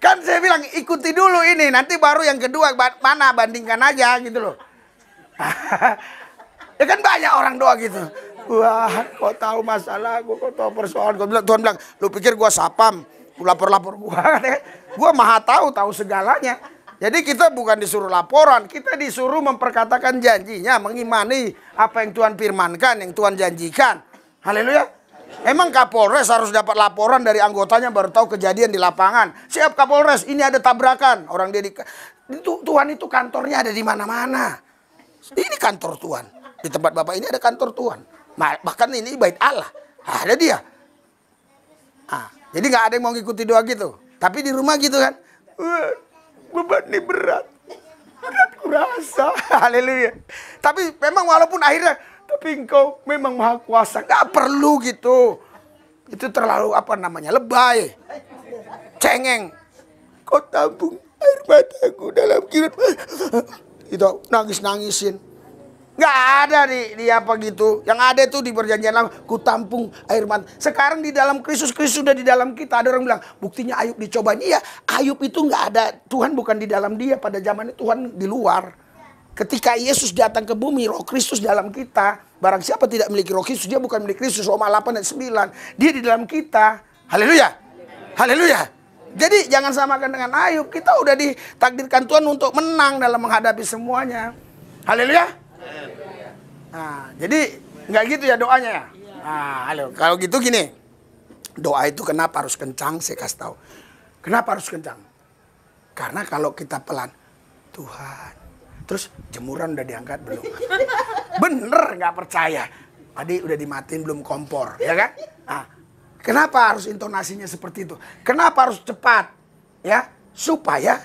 Kan saya bilang ikuti dulu ini, nanti baru yang kedua mana bandingkan aja gitu loh. Ya kan banyak orang doa gitu. Wah, kau tahu masalah, kau tahu persoalan. Tuhan bilang, lu pikir gua sapam, lapor-lapor gua. Gua maha tahu segalanya. Jadi kita bukan disuruh laporan, kita disuruh memperkatakan janjinya, mengimani apa yang Tuhan firmankan, yang Tuhan janjikan. Haleluya. Emang Kapolres harus dapat laporan dari anggotanya baru tahu kejadian di lapangan. Siap Kapolres, ini ada tabrakan. Orang dia Tuhan itu kantornya ada di mana-mana. Ini kantor Tuhan. Di tempat Bapak ini ada kantor Tuhan. Bahkan ini bait Allah. Ada dia. Jadi nggak ada yang mau ngikuti doa gitu. Tapi di rumah gitu kan. Beban ini berat. Berat kurasa. Haleluya. Tapi memang walaupun akhirnya, tapi engkau memang maha kuasa. Nggak perlu gitu. Itu terlalu lebay. Cengeng. Kau tabung air mataku dalam kirut. Itu nangis-nangisin. Nggak ada di apa gitu. Yang ada itu di perjanjian lama, ku tampung air mata. Sekarang di dalam Kristus sudah di dalam kita. Ada orang bilang, buktinya Ayub dicobain. Iya, Ayub itu nggak ada. Tuhan bukan di dalam dia. Pada zaman itu Tuhan di luar. Ketika Yesus datang ke bumi, Roh Kristus dalam kita. Barang siapa tidak memiliki Roh Kristus, dia bukan milik Kristus. Roma 8 dan 9. Dia di dalam kita. Haleluya. Haleluya. Jadi jangan samakan dengan Ayub. Kita udah ditakdirkan Tuhan untuk menang dalam menghadapi semuanya. Haleluya. Nah, jadi nggak gitu ya doanya ya. Nah, kalau gitu gini, doa itu kenapa harus kencang? Saya kasih tahu. Kenapa harus kencang? Karena kalau kita pelan, Tuhan, terus jemuran udah diangkat belum? Bener nggak percaya? Tadi udah dimatiin belum kompor, ya kan? Nah, kenapa harus intonasinya seperti itu? Kenapa harus cepat? Ya, supaya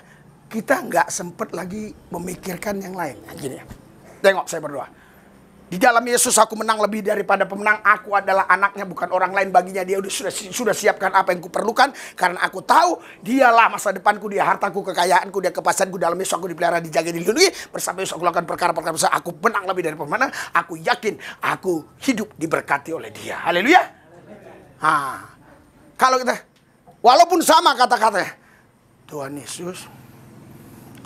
kita nggak sempet lagi memikirkan yang lain. Nah, gini ya. Tengok saya berdoa. Di dalam Yesus aku menang lebih daripada pemenang. Aku adalah anaknya, bukan orang lain. Baginya dia sudah siapkan apa yang kuperlukan. Karena aku tahu dialah masa depanku, dia hartaku, kekayaanku, dia kepastianku. Dalam Yesus aku dipelihara, dijaga, dilindungi. Bersama Yesus aku lakukan perkara-perkara besar. Aku menang lebih dari pemenang. Aku yakin aku hidup diberkati oleh dia. Haleluya. Kalau kita, walaupun sama kata-katanya, Tuhan Yesus,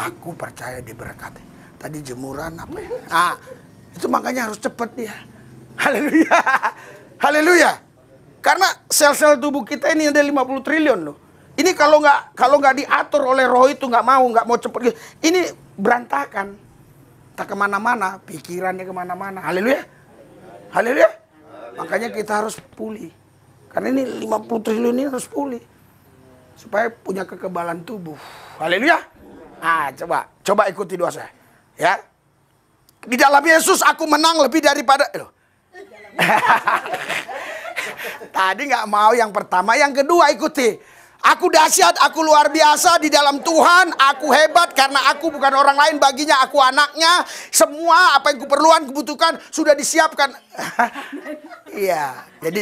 aku percaya diberkati. Tadi jemuran apa ya? Itu makanya harus cepat dia. Haleluya. Haleluya. Karena sel-sel tubuh kita ini ada 50 triliun loh. Ini kalau nggak diatur oleh roh itu, nggak mau cepat. Ini berantakan. Tak kemana-mana, pikirannya kemana-mana. Haleluya. Haleluya. Makanya kita harus pulih. Karena ini 50 triliun ini harus pulih. Supaya punya kekebalan tubuh. Haleluya. Nah, coba ikuti doa saya. Ya. Di dalam Yesus aku menang lebih daripada Tadi nggak mau yang pertama, yang kedua ikuti. Aku dahsyat, aku luar biasa di dalam Tuhan. Aku hebat karena aku bukan orang lain, baginya aku anaknya. Semua apa yang kuperluan, kubutuhkan sudah disiapkan. Iya, jadi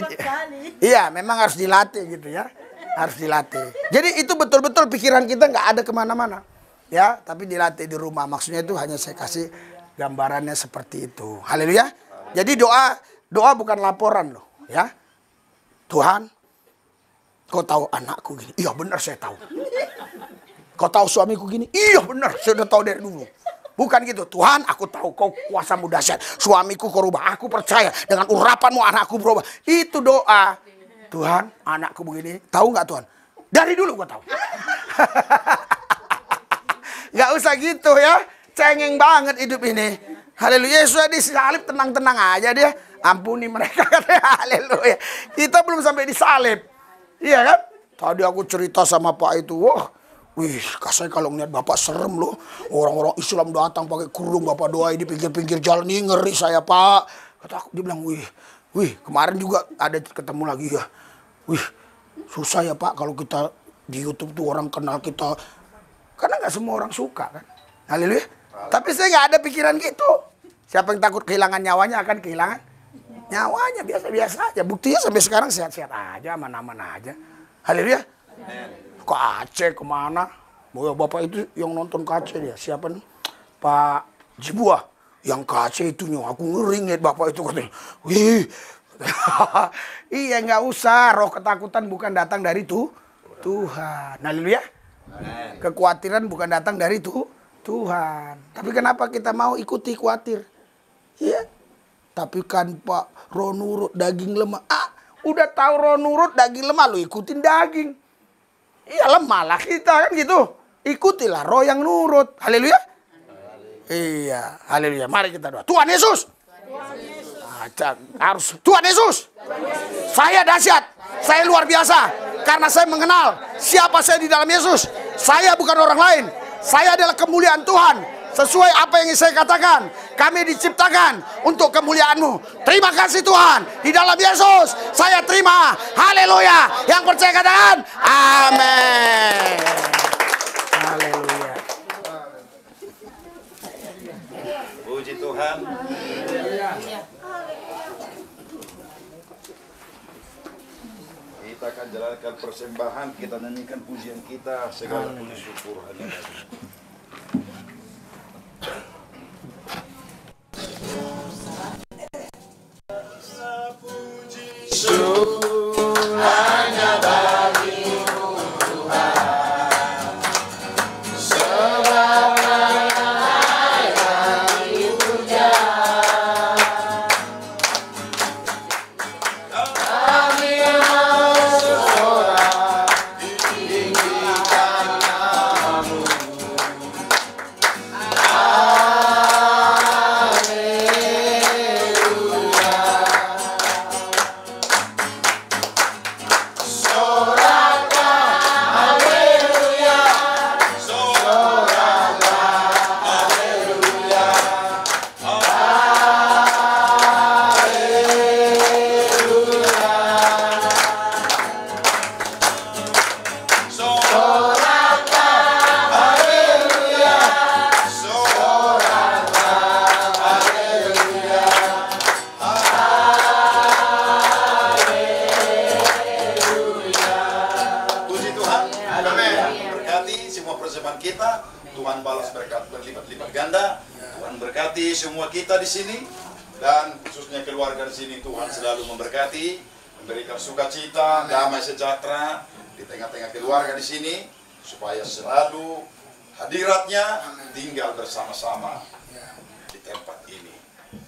iya memang harus dilatih gitu ya. Harus dilatih. Jadi itu betul-betul pikiran kita nggak ada kemana-mana. Ya, tapi dilatih di rumah. Maksudnya itu hanya saya kasih gambarannya seperti itu. Haleluya. Jadi doa bukan laporan loh. Ya, Tuhan, kau tahu anakku gini? Iya benar saya tahu. Kau tahu suamiku gini? Iya benar saya udah tahu dari dulu. Bukan gitu. Tuhan, aku tahu kau kuasamu dahsyat. Suamiku kau rubah. Aku percaya dengan urapanmu anakku berubah. Itu doa. Tuhan, anakku begini. Tahu nggak Tuhan? Dari dulu gua tahu. Nggak usah gitu ya. Cengeng banget hidup ini. Haleluya. Yesus disalib tenang-tenang aja dia. Ampuni mereka katanya. Haleluya. Kita belum sampai disalib. Iya kan? Tadi aku cerita sama Pak itu. Wah, wih, saya kalau ngeliat Bapak serem loh. Orang-orang Islam datang pakai kerudung, Bapak doa di pinggir-pinggir jalan ini ngeri saya Pak. Kata aku, dia bilang, wih, kemarin juga ada ketemu lagi ya. Wih, susah ya Pak kalau kita di YouTube tuh orang kenal kita. Karena nggak semua orang suka kan. Haleluya. Tapi saya nggak ada pikiran gitu. Siapa yang takut kehilangan nyawanya akan kehilangan nyawanya, biasa-biasa aja. Buktinya sampai sekarang sehat-sehat aja, aman-aman aja. Haleluya. Ke Aceh kemana? Bapak itu yang nonton ke Aceh dia. Siapa nih? Pak Jibua. Yang ke Aceh itunya. Aku ngeringit Bapak itu katanya. Wih. Iya nggak usah. Roh ketakutan bukan datang dari Tuhan. Haleluya. Kekhawatiran bukan datang dari Tuhan. Tapi kenapa kita mau ikuti khawatir? Iya. Tapi kan Pak, roh nurut daging lemah. Udah tahu roh nurut daging lemah, lu ikutin daging. Iya lemah lah kita kan gitu. Ikutilah roh yang nurut. Haleluya. Iya, haleluya. Mari kita doa. Tuhan Yesus. Harus Tuhan Yesus. Saya dahsyat. Saya luar biasa. Karena saya mengenal siapa saya di dalam Yesus. Saya bukan orang lain. Saya adalah kemuliaan Tuhan. Sesuai apa yang saya katakan, kami diciptakan untuk kemuliaan-Mu. Terima kasih Tuhan. Di dalam Yesus saya terima. Haleluya. Yang percaya katakan amin. Haleluya. Puji Tuhan. Kita akan jalankan persembahan, kita nyanyikan pujian kita, segala puji syukur hanya bagi. Tuhan balas berkat berlipat-lipat ganda. Tuhan berkati semua kita di sini dan khususnya keluarga di sini. Tuhan selalu memberkati, memberikan sukacita, damai sejahtera di tengah-tengah keluarga di sini, supaya selalu hadiratnya tinggal bersama-sama di tempat ini.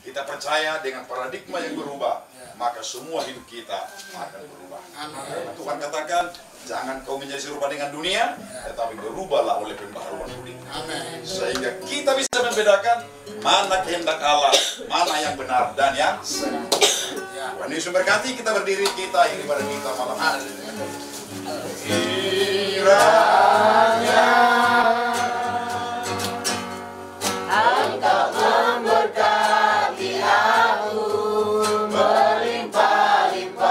Kita percaya dengan paradigma yang berubah, maka semua hidup kita akan berubah. Tuhan katakan, jangan kau menjadi serupa dengan dunia, tetapi berubahlah oleh pembaharuan budi. Sehingga kita bisa membedakan mana kehendak Allah, mana yang benar dan yang salah. Tuhan Yesus memberkati. Kita berdiri, kita ibadah kita malam hari ini. Kiranya Engkau memberkati aku berlimpah-limpah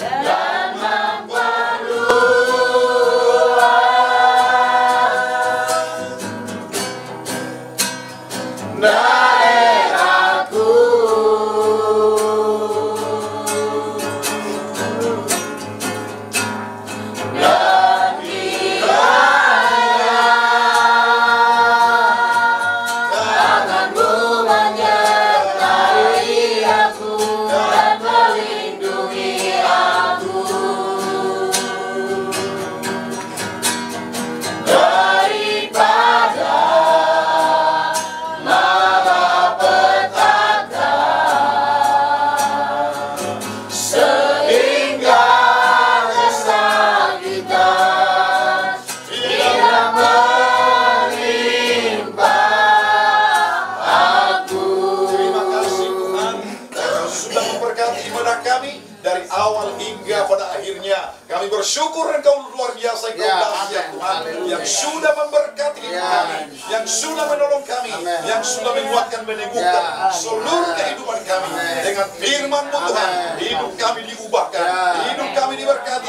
dan memperluas daerahku. Dari awal hingga pada akhirnya, kami bersyukur Engkau luar biasa, Engkau dahsyat Tuhan, yang sudah memberkati hidup kami, yang sudah menolong kami, yang sudah menguatkan, meneguhkan seluruh kehidupan kami dengan firman-Mu Tuhan. Hidup kami diubahkan, hidup kami diberkati,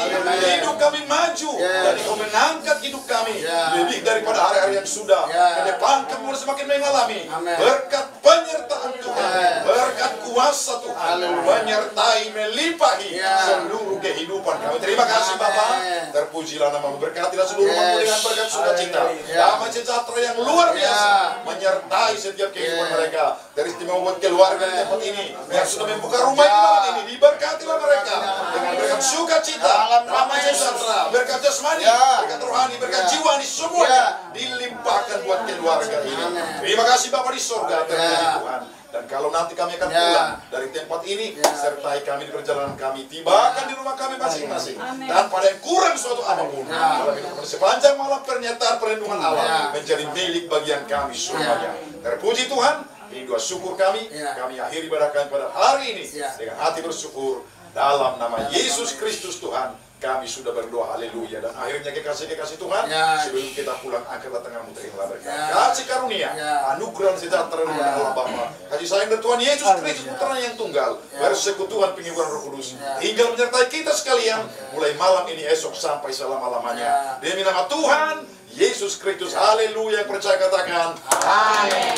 hidup kami maju, dan Engkau mengangkat hidup kami lebih daripada hari-hari yang sudah. Ke depan kami semakin mengalami berkat penyertaan Tuhan, berkat kuasa Tuhan, menyertai, melimpahi seluruh kehidupan kami. Terima kasih Bapa. Terpujilah nama-Mu, berkatilah seluruh umat-Mu dengan berkat sukacita, damai sejahtera yang luar biasa menyertai setiap kehidupan mereka. Teristimewa buat keluarga di tempat ini yang sudah membuka rumah di malam ini, diberkatilah mereka dengan berkat sukacita, damai sejahtera, berkat jasmani, berkat rohani, berkat jiwani, semuanya dilimpahkan buat keluarga ini. Terima kasih Bapa di surga, terpuji Tuhan. Dan kalau nanti kami akan pulang dari tempat ini, sertai kami di perjalanan kami, tibakan di rumah kami masing-masing, tanpa ada yang kurang suatu apapun. Sepanjang malam pernyataan perlindungan Allah menjadi milik bagian kami semuanya. Terpuji Tuhan, ini doa syukur kami akhiri ibadah kami pada hari ini dengan hati bersyukur dalam nama Yesus Kristus Tuhan. Kami sudah berdoa, haleluya. Dan akhirnya kekasih-kekasih Tuhan, sebelum kita pulang, angkatlah tanganmu, terimalah berkat. Kasih karunia, anugerah sejahtera dari Allah Bapa, kasih sayang dari Tuhan Yesus Kristus Putra yang tunggal, persekutuan penghiburan Roh Kudus, tinggal menyertai kita sekalian, mulai malam ini, esok, sampai selama-lamanya. Demi nama Tuhan Yesus Kristus, haleluya. Percaya katakan, amin.